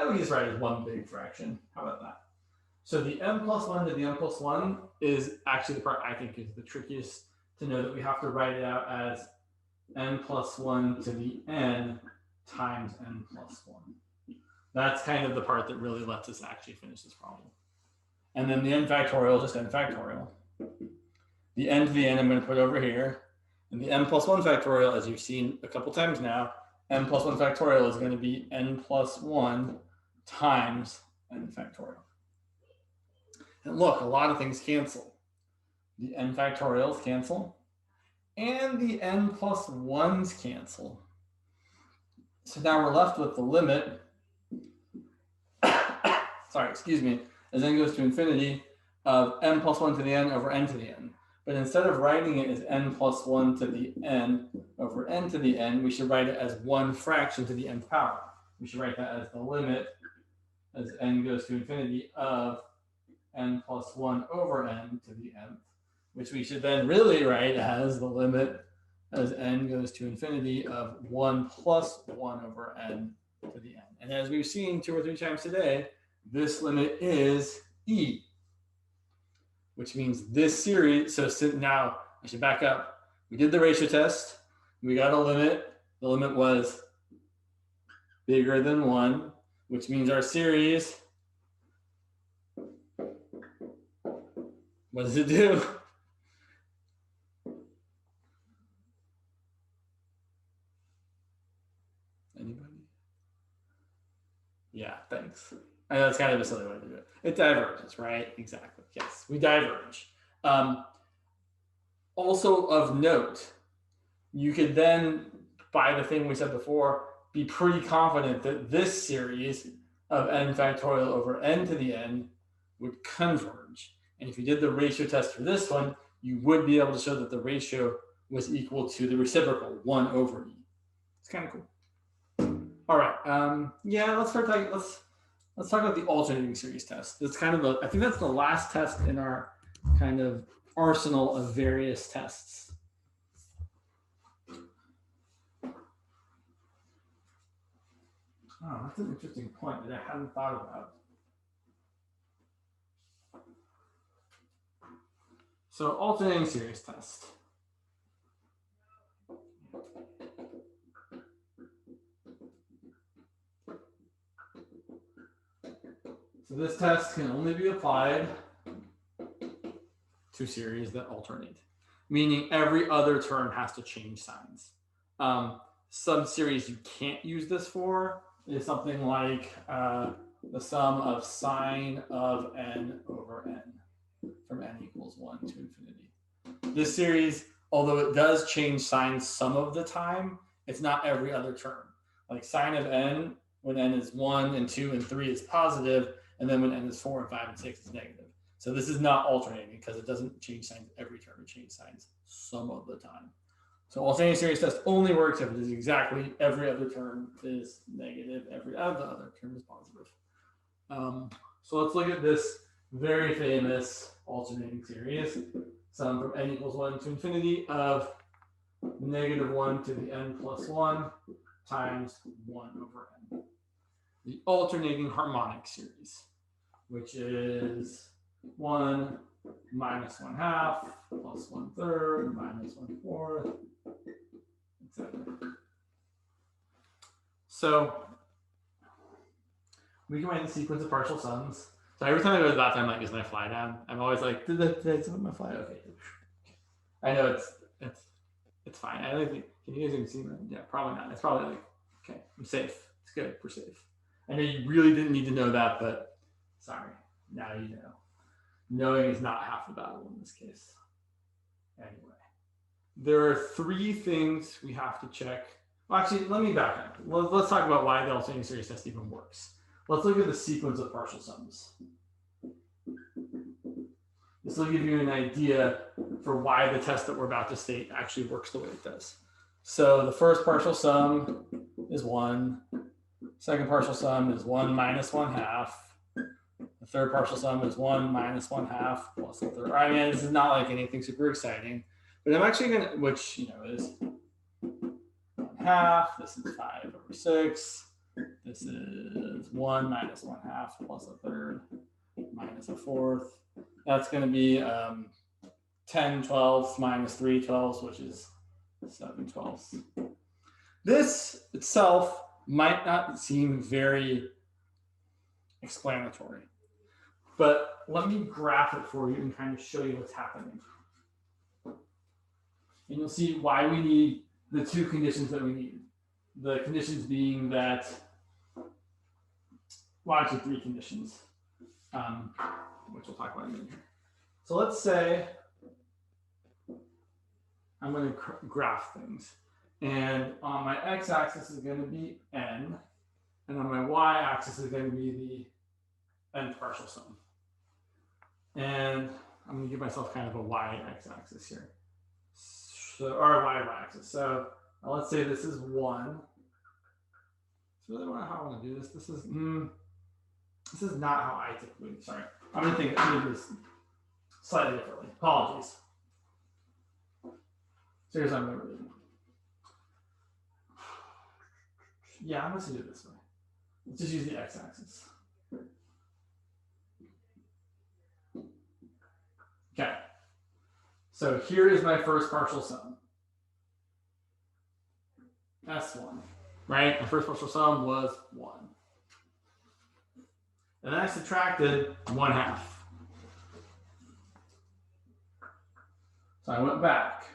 we just write it as one big fraction. How about that? So the n plus 1 to the n plus 1 is actually the part I think is the trickiest to know, that we have to write it out as n plus 1 to the n times n plus 1. That's kind of the part that really lets us actually finish this problem. And then the n factorial is just n factorial. The n to the n I'm going to put over here. And the n plus 1 factorial, as you've seen a couple times now, n plus 1 factorial is going to be n plus 1 times n factorial. And look, a lot of things cancel. The n factorials cancel, and the n plus 1s cancel. So now we're left with the limit, sorry, excuse me, as n goes to infinity of n plus 1 to the n over n to the n. But instead of writing it as n plus 1 to the n over n to the n, we should write it as one fraction to the nth power. We should write that as the limit as n goes to infinity of n plus 1 over n to the nth, which we should then really write as the limit as n goes to infinity of 1 plus 1 over n to the n. And as we've seen 2 or 3 times today, this limit is e, which means this series, so now I should back up. We did the ratio test. We got a limit. The limit was bigger than 1, which means our series, what does it do? Anybody? Yeah, thanks. I know it's kind of a silly way to do it. It diverges, right? Exactly. Yes, we diverge. Also of note, you could then, by the thing we said before, be pretty confident that this series of n factorial over n to the n would converge. And if you did the ratio test for this one, you would be able to show that the ratio was equal to the reciprocal, 1 over e. It's kind of cool. All right. Yeah, let's talk about the alternating series test. That's kind of I think that's the last test in our kind of arsenal of various tests. Oh, that's an interesting point that I hadn't thought about. So alternating series test. So this test can only be applied to series that alternate, meaning every other term has to change signs. Some series you can't use this for is something like the sum of sine of n over n from n equals 1 to infinity. This series, although it does change signs some of the time, it's not every other term. Like sine of n, when n is 1 and 2 and 3 is positive, and then when n is 4 and 5 and 6 is negative. So this is not alternating because it doesn't change signs every term. It changes signs some of the time. So alternating series test only works if it is exactly every other term is negative, every other term is positive. So let's look at this very famous alternating series. Sum from n equals 1 to infinity of negative 1 to the n plus 1 times 1 over n. The alternating harmonic series, which is 1 minus 1/2 plus 1/3 minus 1/4, etc. So we can write the sequence of partial sums. So every time I go to the bathroom, I'm like, is my fly down? I'm always like, did I submit my fly? Okay. I know it's fine. I don't think, can you guys even see that? Yeah, probably not. It's probably like, okay, I'm safe. It's good. We're safe. I know you really didn't need to know that, but sorry. Now you know. Knowing is not half the battle in this case. Anyway, there are 3 things we have to check. Well, actually, let me back up. Let's talk about why the alternating series test even works. let's look at the sequence of partial sums. This will give you an idea for why the test that we're about to state actually works the way it does. So the first partial sum is 1. Second partial sum is 1 minus 1/2. The third partial sum is 1 minus 1/2 plus the third. I mean, this is not like anything super exciting, but I'm actually going to, which, you know, is 1/2. This is 5/6. This is 1 minus 1/2 plus a third minus a fourth. That's going to be 10/12 minus 3/12, which is 7/12. This itself might not seem very explanatory, but let me graph it for you and kind of show you what's happening. And you'll see why we need the two conditions that we need. The conditions being that, well, actually 3 conditions, which we'll talk about in a minute here. So let's say I'm going to graph things. And on my x-axis is going to be n. And on my y-axis is going to be the nth partial sum. And I'm going to give myself kind of a y-x-axis here. So, or a y-axis. So let's say this is 1. That's really how I want to do this. This is not how I typically, sorry. I'm going to do this slightly differently. Apologies. So here's what I'm going to do. Yeah, I'm going to do it this way. Let's just use the x-axis. Okay. So here is my first partial sum. S1, right? My first partial sum was 1. And then I subtracted 1/2. So I went back.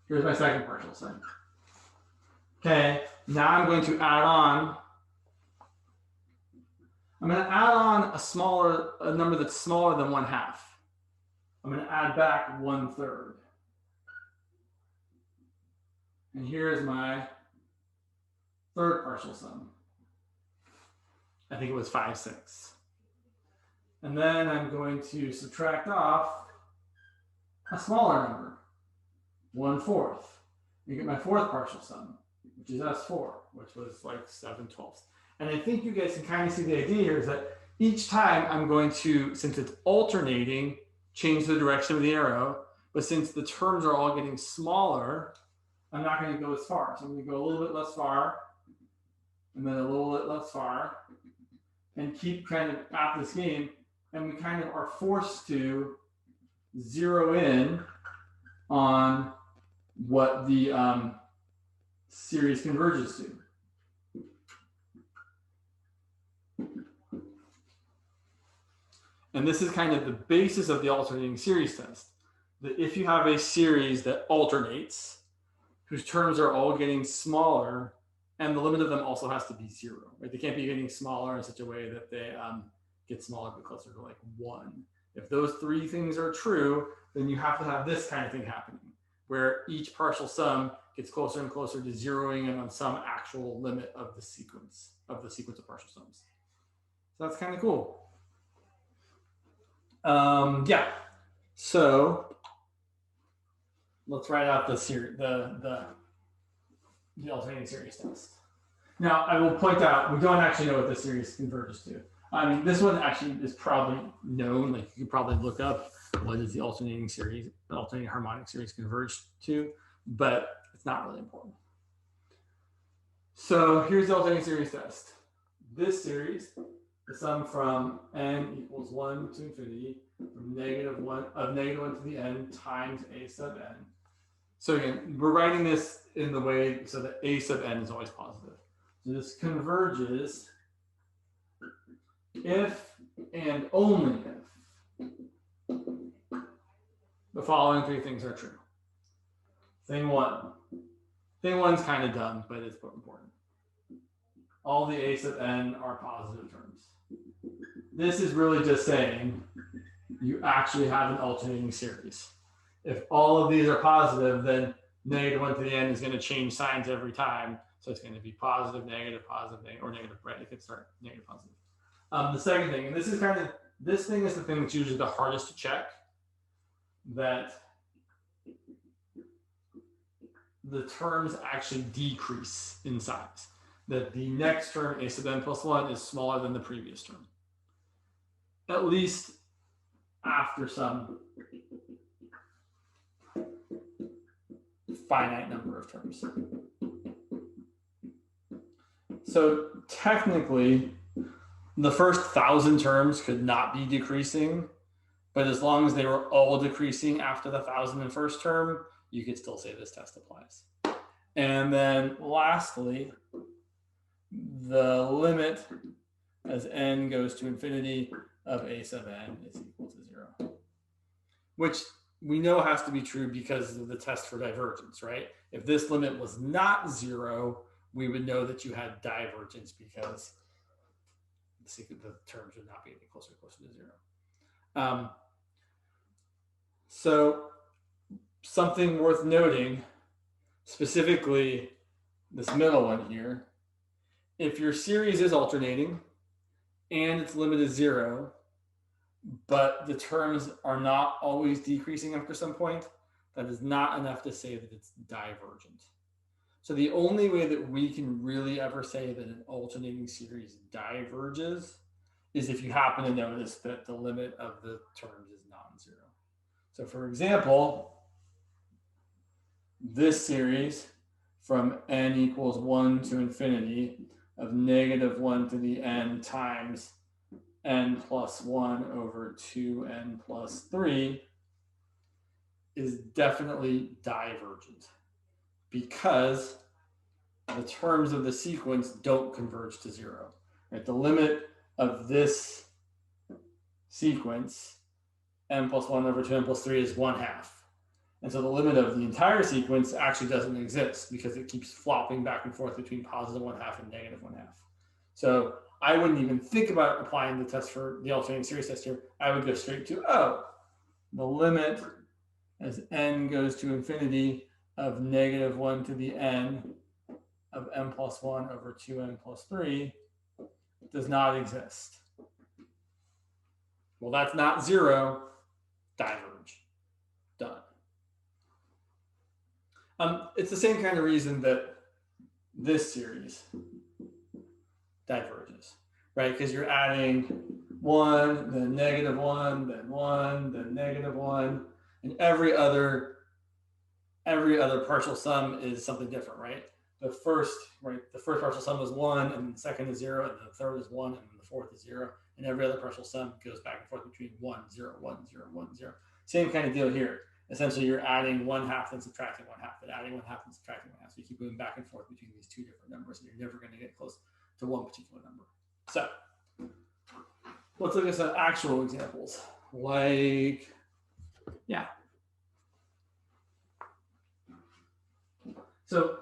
Here's my second partial sum. Okay, now I'm going to add on. I'm going to add on a number that's smaller than 1/2. I'm going to add back 1/3. And here's my third partial sum. I think it was 5/6. And then I'm going to subtract off a smaller number, 1/4. You get my fourth partial sum, which is S4, which was like 7/12. And I think you guys can kind of see the idea here is that each time I'm going to, since it's alternating, change the direction of the arrow. But since the terms are all getting smaller, I'm not going to go as far. So I'm going to go a little bit less far, and then a little bit less far, and keep kind of at this game. And we kind of are forced to zero in on what the series converges to. And this is kind of the basis of the alternating series test. That if you have a series that alternates, whose terms are all getting smaller, and the limit of them also has to be 0, right? They can't be getting smaller in such a way that they get smaller but closer to like 1. If those 3 things are true, then you have to have this kind of thing happening, where each partial sum gets closer and closer to zeroing in on some actual limit of the sequence of partial sums. So that's kind of cool. Yeah. So let's write out the alternating series test. Now, I will point out, we don't actually know what this series converges to. I mean, this one actually is probably known. Like you could probably look up what is the alternating harmonic series converge to, but it's not really important. So here's the alternating series test. This series, the sum from n equals 1 to infinity, from -1 to the n times a sub n. So again, we're writing this in the way so that a sub n is always positive. So this converges if and only if the following 3 things are true. Thing 1. Thing 1's kind of dumb, but it's important. All the a sub n are positive terms. This is really just saying you actually have an alternating series. If all of these are positive, then negative 1 to the n is going to change signs every time. So it's going to be positive, negative, or negative, right? It could start negative, positive. The second thing, and this is this thing is the thing that's usually the hardest to check, that the terms actually decrease in size. That the next term, a sub n plus 1, is smaller than the previous term. At least after some finite number of terms. So technically, the first 1,000 terms could not be decreasing, but as long as they were all decreasing after the 1,001st term, you could still say this test applies. And then lastly, the limit as n goes to infinity of a sub n is equal to 0, which we know has to be true because of the test for divergence, right? If this limit was not 0, we would know that you had divergence because the terms would not be any closer to 0. So something worth noting, specifically this middle one here, if your series is alternating and its limit is 0, but the terms are not always decreasing after some point, that is not enough to say that it's divergent. So the only way that we can really ever say that an alternating series diverges is if you happen to notice that the limit of the terms is non-zero. So for example, this series from n equals 1 to infinity of negative 1 to the n times n plus 1 over 2n plus 3 is definitely divergent because the terms of the sequence don't converge to 0. Right? The limit of this sequence, n plus 1 over 2n plus 3, is 1/2. And so the limit of the entire sequence actually doesn't exist because it keeps flopping back and forth between positive 1/2 and negative 1/2. So I wouldn't even think about applying the test for the alternating series test here. I would go straight to, the limit as n goes to infinity of negative 1 to the n of n plus 1 over 2n plus 3 does not exist. Well, that's not 0. Diverge. Done. It's the same kind of reason that this series diverges, right? Because you're adding 1, then negative 1, then 1, then negative 1, and every other partial sum is something different, right? The first partial sum is 1, and the second is 0, and the third is 1, and the fourth is 0, and every other partial sum goes back and forth between 1, 0, 1, 0, 1, 0. Same kind of deal here. Essentially, you're adding 1/2 and subtracting 1/2, and adding 1/2 and subtracting 1/2. So you keep moving back and forth between these two different numbers, and you're never going to get close to one particular number. So let's look at some actual examples. So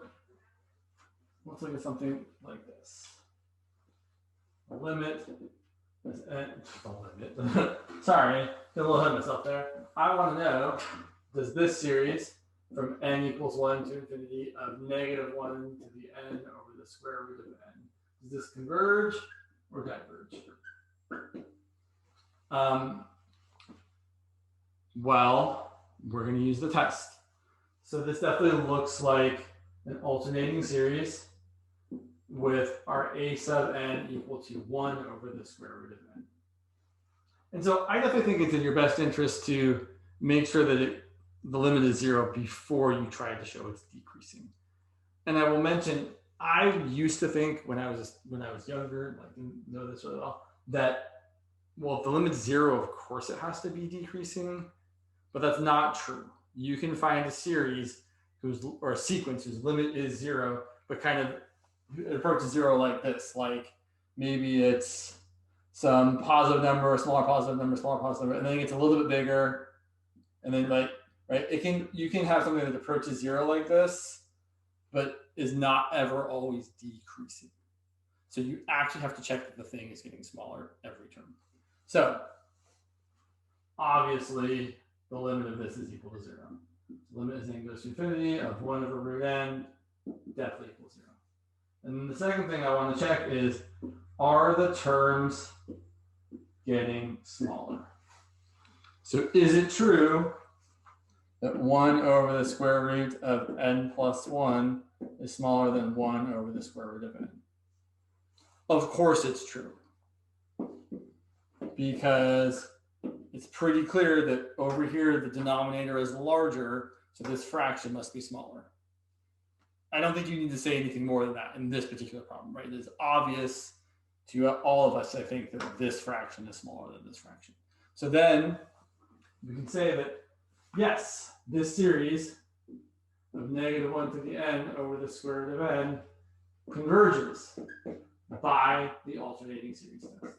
let's look at something like this. The limit is sorry, get a little ahead of myself there. I want to know, does this series from n equals 1 to infinity of negative 1 to the n over the square root of n, does this converge or diverge? Well, we're going to use the test. So this definitely looks like an alternating series with our a sub n equal to 1 over the square root of n. And so I definitely think it's in your best interest to make sure that the limit is 0 before you try to show it's decreasing. And I will mention, I used to think when I was younger, like didn't know this really well, that, well, if the limit's 0, of course it has to be decreasing, but that's not true. You can find a series or a sequence whose limit is 0, but kind of it approaches 0 like this. Like maybe it's some positive number, a smaller positive number, smaller positive number, and then it gets a little bit bigger, and then you can have something that approaches 0 like this, but is not ever always decreasing. So you actually have to check that the thing is getting smaller every term. So obviously the limit of this is equal to 0. Limit as n goes to infinity of 1 over root n definitely equals 0. And the second thing I want to check is, are the terms getting smaller? So is it true that 1 over the square root of n plus 1 is smaller than 1 over the square root of n? Of course it's true, because it's pretty clear that over here the denominator is larger, so this fraction must be smaller. I don't think you need to say anything more than that in this particular problem, right? It is obvious to all of us, I think, that this fraction is smaller than this fraction. So then we can say that, yes, this series of -1 to the n over the square root of n converges by the alternating series test.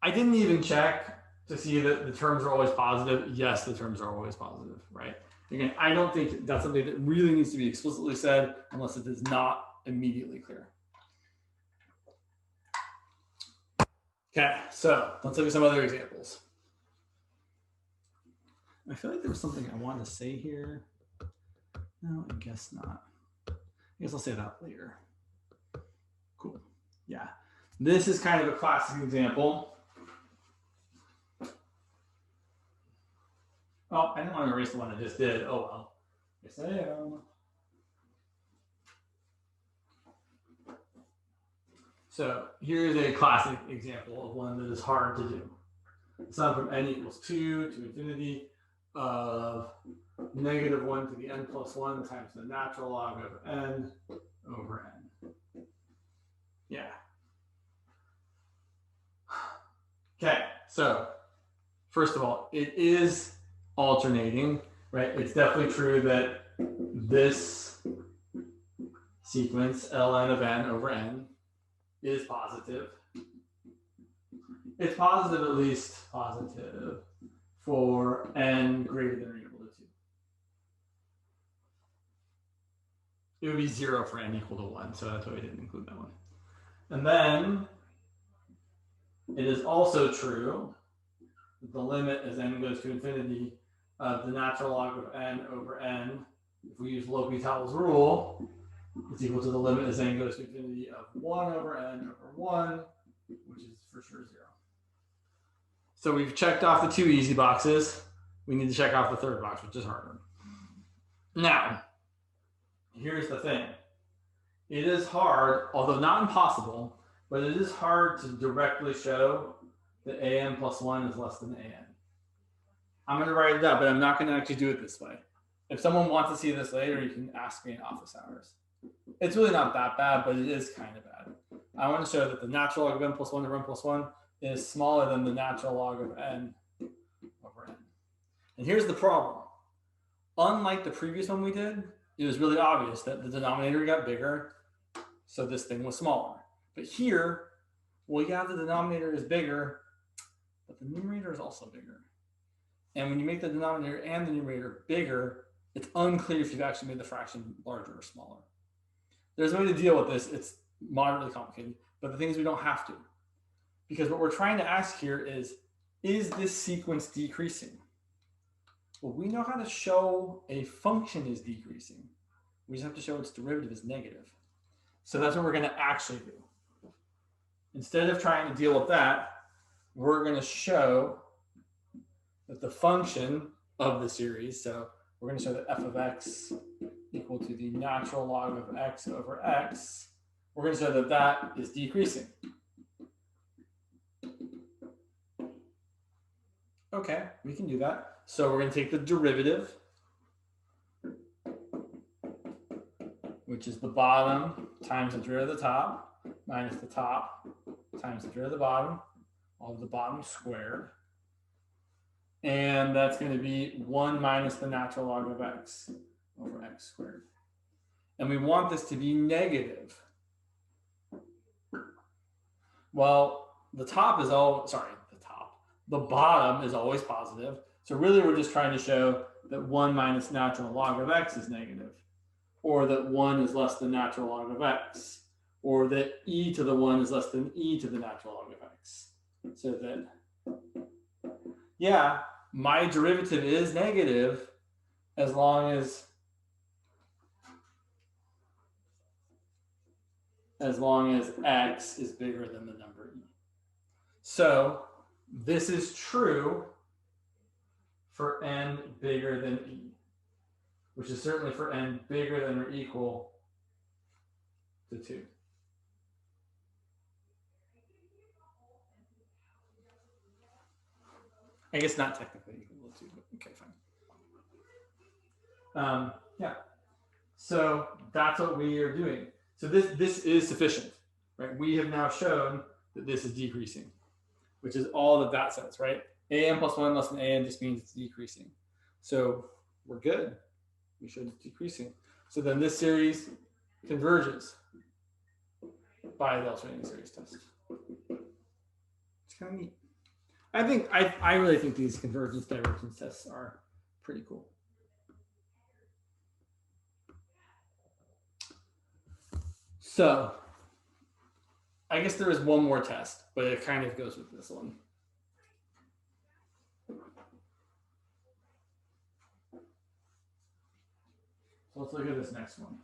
I didn't even check to see that the terms are always positive. Yes, the terms are always positive, right? Again, I don't think that's something that really needs to be explicitly said unless it is not immediately clear. Okay, so let's look at some other examples. I feel like there was something I wanted to say here. No, I guess not. I guess I'll say that later. Cool. Yeah. This is kind of a classic example. Oh, I didn't want to erase the one I just did. Oh, well. Yes, I am. So here's a classic example of one that is hard to do. Sum from n equals 2 to infinity of -1 to the n plus 1 times the natural log of n over n. Yeah. Okay, so first of all, it is alternating, right? It's definitely true that this sequence, ln of n over n, is positive. It's positive, at least positive, for n greater than or equal to 2. It would be 0 for n equal to 1, so that's why we didn't include that one. And then it is also true that the limit as n goes to infinity of the natural log of n over n, if we use L'Hopital's rule, is equal to the limit as n goes to infinity of 1 over n over 1, which is for sure 0. So we've checked off the 2 easy boxes. We need to check off the third box, which is harder. Now, here's the thing. It is hard, although not impossible, but it is hard to directly show that an plus 1 is less than an. I'm going to write it up, but I'm not going to actually do it this way. If someone wants to see this later, you can ask me in office hours. It's really not that bad, but it is kind of bad. I want to show that the natural log of n plus 1 over n plus 1 is smaller than the natural log of n over n. And here's the problem. Unlike the previous one we did, it was really obvious that the denominator got bigger, so this thing was smaller. But here, well, yeah, the denominator is bigger, but the numerator is also bigger. And when you make the denominator and the numerator bigger, it's unclear if you've actually made the fraction larger or smaller. There's a way to deal with this. It's moderately complicated, but the thing is we don't have to. Because what we're trying to ask here is this sequence decreasing? Well, we know how to show a function is decreasing. We just have to show its derivative is negative. So that's what we're going to actually do. Instead of trying to deal with that, we're going to show that the function of the series, so we're going to show that f of x equal to the natural log of x over x, we're going to show that that is decreasing. Okay, we can do that. So we're going to take the derivative, which is the bottom times the derivative of the top, minus the top times the derivative of the bottom, all of the bottom squared. And that's going to be 1 minus the natural log of x over x squared. And we want this to be negative. Well, the bottom is always positive. So really we're just trying to show that 1 minus natural log of x is negative, or that 1 is less than natural log of x, or that e to the 1 is less than e to the natural log of x. So that, yeah, my derivative is negative as long as x is bigger than the number e. So this is true for n bigger than e, which is certainly for n bigger than or equal to 2. I guess not technically equal to 2, but okay, fine. Yeah. So that's what we are doing. So this is sufficient, right? We have now shown that this is decreasing, which is all that says, right? an plus 1 less than an just means it's decreasing. So we're good. We showed it's decreasing. So then this series converges by the alternating series test. It's kind of neat. I really think these convergence divergence tests are pretty cool. So I guess there is one more test, but it kind of goes with this one. So let's look at this next one.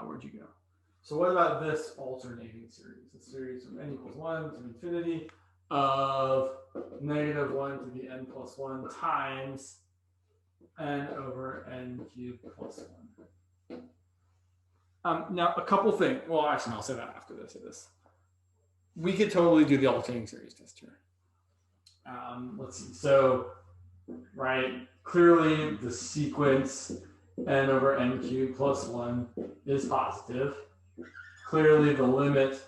Where'd you go? So what about this alternating series? A series from n equals 1 to infinity of negative 1 to the n plus 1 times n over n cubed plus 1. Now, a couple things. Well, actually, I'll say that after this. We could totally do the alternating series test here. Let's see. So, right, clearly the sequence n over n cubed plus 1 is positive. Clearly the limit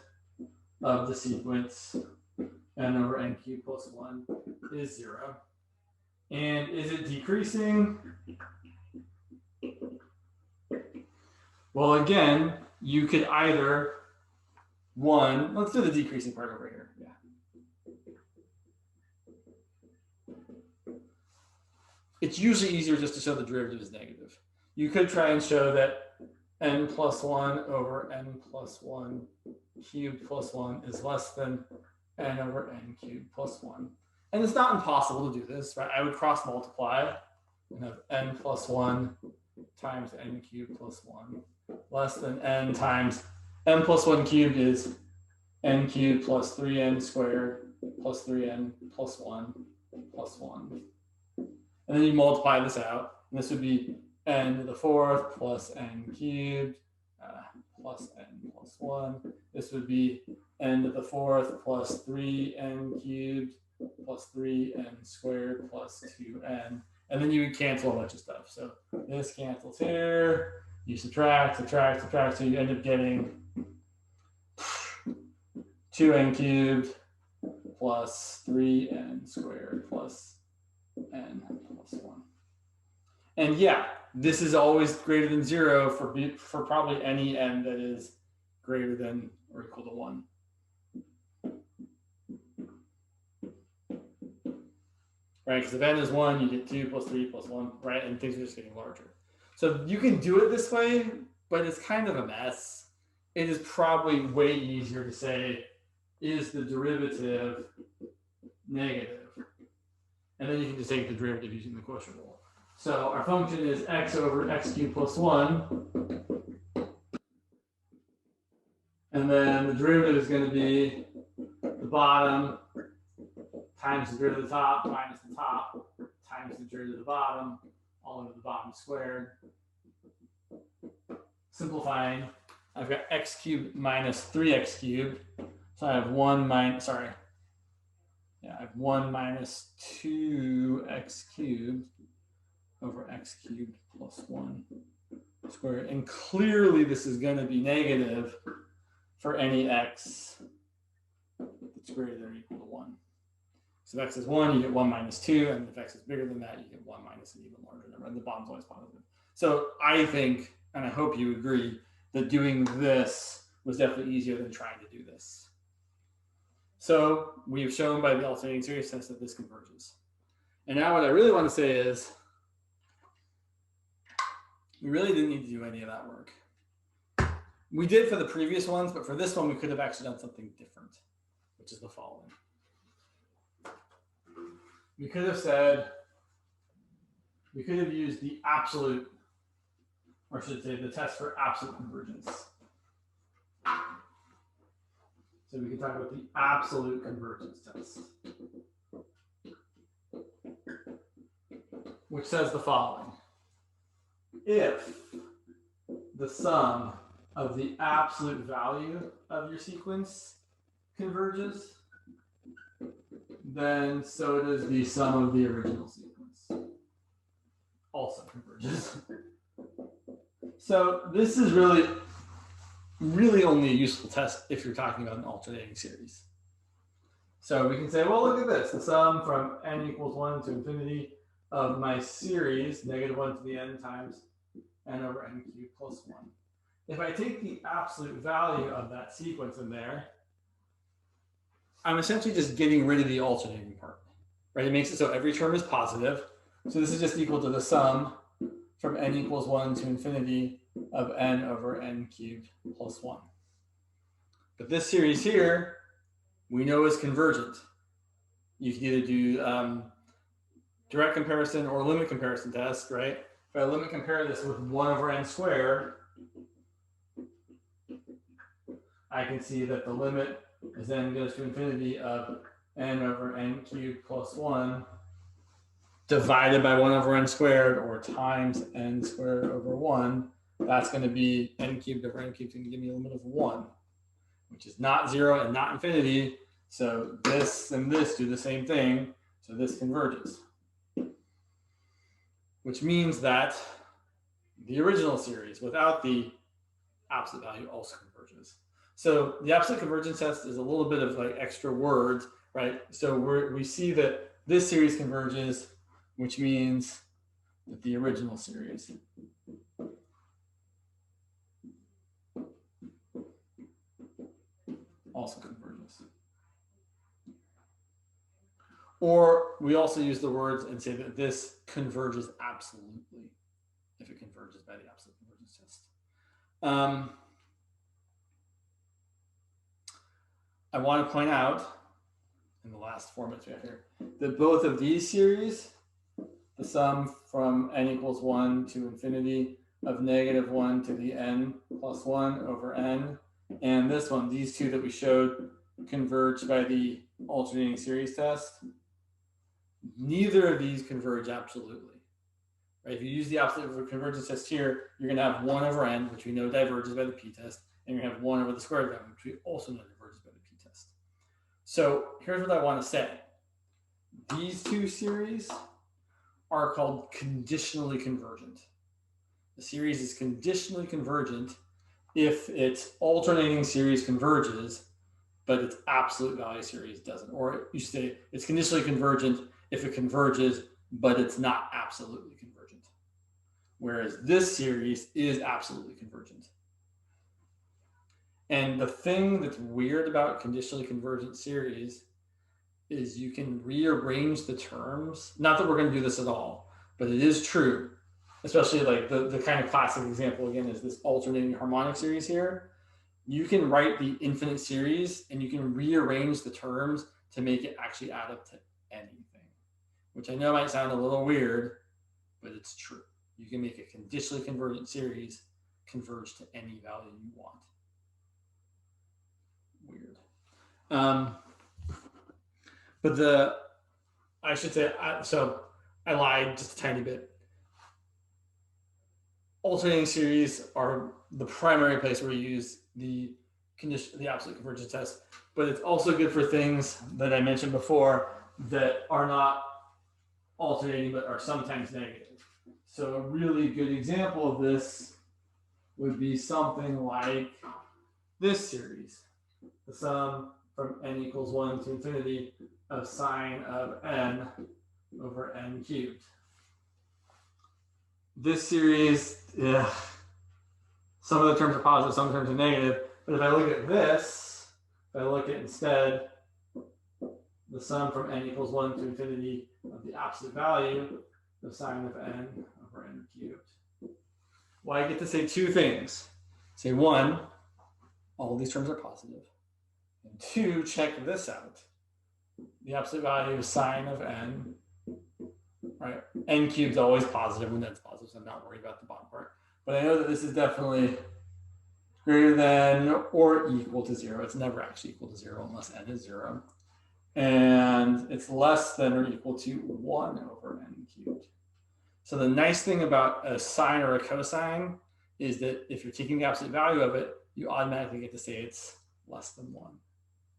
of the sequence n over n cubed plus 1 is 0. And is it decreasing? Well, again, you could either let's do the decreasing part over here. Yeah. It's usually easier just to show the derivative is negative. You could try and show that n plus 1 over n plus 1 cubed plus 1 is less than n over n cubed plus 1. And it's not impossible to do this, right? I would cross multiply and have n plus 1 times n cubed plus 1 less than n times n plus 1 cubed is n cubed plus 3n squared plus 3n plus 1 plus 1. And then you multiply this out, and this would be n to the 4th plus n cubed plus n plus 1. This would be n to the 4th plus 3n cubed plus 3n squared plus 2n. And then you would cancel a bunch of stuff. So this cancels here. You subtract. So you end up getting 2n cubed plus 3n squared plus n plus 1. And yeah, this is always greater than 0 for probably any n that is greater than or equal to 1. Right, because if n is 1, you get 2 plus 3 plus 1, right? And things are just getting larger. So you can do it this way, but it's kind of a mess. It is probably way easier to say, is the derivative negative? And then you can just take the derivative using the quotient rule. So our function is x over x cubed plus 1. And then the derivative is going to be the bottom times the derivative of the top minus the top times the derivative of the bottom, all over the bottom squared. Simplifying, I've got x cubed minus 3x cubed. So I have 1 minus 2x cubed over x cubed plus 1 squared. And clearly this is going to be negative for any x that's greater than or equal to 1. So if x is 1, you get 1 minus 2, and if x is bigger than that, you get 1 minus an even larger number, and the bottom's always positive. So I think, and I hope you agree, that doing this was definitely easier than trying to do this. So we've shown by the alternating series test that this converges. And now what I really want to say is, we really didn't need to do any of that work. We did for the previous ones, but for this one, we could have actually done something different, which is the following. we could have said, we could have used the absolute, or I should say the test for absolute convergence. So we can talk about the absolute convergence test, which says the following. If the sum of the absolute value of your sequence converges, then so does the sum of the original sequence. Also converges. So this is really only a useful test if you're talking about an alternating series. So we can say, well, look at this. The sum from n equals 1 to infinity of my series, -1 to the n times n over n cubed plus 1. If I take the absolute value of that sequence in there, I'm essentially just getting rid of the alternating part, right? It makes it so every term is positive. So this is just equal to the sum from n equals 1 to infinity of n over n cubed plus 1. But this series here, we know is convergent. You can either do direct comparison or limit comparison test, right? If I limit compare this with 1 over n squared, I can see that the limit as n goes to infinity of n over n cubed plus 1 divided by 1 over n squared, or times n squared over 1. That's going to be n cubed over n cubed, going to give me a limit of 1, which is not 0 and not infinity. So this and this do the same thing. So this converges, which means that the original series without the absolute value also converges. So the absolute convergence test is a little bit of like extra words, right? So we see that this series converges, which means that the original series also converges. Or we also use the words and say that this converges absolutely if it converges by the absolute convergence test. I want to point out in the last 4 minutes we have here that both of these series, the sum from n equals 1 to infinity of -1 to the n plus 1 over n, and this one, these two that we showed converge by the alternating series test. Neither of these converge absolutely. Right? If you use the absolute convergence test here, you're going to have 1 over n, which we know diverges by the p-test, and you're going to have 1 over the square root of n, which we also know diverges by the p-test. So here's what I want to say. These two series are called conditionally convergent. The series is conditionally convergent if its alternating series converges, but its absolute value series doesn't. Or you say it's conditionally convergent if it converges, but it's not absolutely convergent. Whereas this series is absolutely convergent. And the thing that's weird about conditionally convergent series is you can rearrange the terms. Not that we're going to do this at all, but it is true. Especially like the kind of classic example again is this alternating harmonic series here. You can write the infinite series and you can rearrange the terms to make it actually add up to anything, which I know might sound a little weird, but it's true. You can make a conditionally convergent series converge to any value you want. Weird. But I should say, so I lied just a tiny bit. Alternating series are the primary place where we use the absolute convergence test, but it's also good for things that I mentioned before that are not alternating but are sometimes negative. So a really good example of this would be something like this series, the sum from n equals 1 to infinity of sine of n over n cubed. This series, some of the terms are positive, some terms are negative. But if I look at this, if I look at instead the sum from n equals 1 to infinity of the absolute value of sine of n over n cubed. Well, I get to say two things. Say one, all of these terms are positive. And two, check this out. The absolute value of sine of n right? N cubed is always positive when that's positive, so I'm not worried about the bottom part. But I know that this is definitely greater than or equal to 0. It's never actually equal to 0 unless n is 0. And it's less than or equal to 1 over n cubed. So the nice thing about a sine or a cosine is that if you're taking the absolute value of it, you automatically get to say it's less than 1,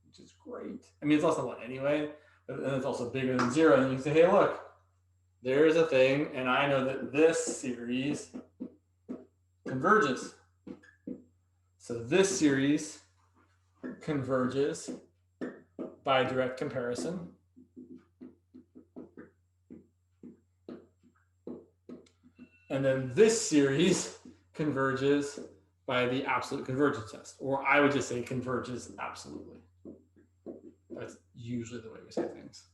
which is great. I mean, it's less than 1 anyway, but then it's also bigger than 0. And you can say, hey, look, there's a thing, and I know that this series converges. So this series converges by direct comparison. And then this series converges by the absolute convergence test, or I would just say converges absolutely. That's usually the way we say things.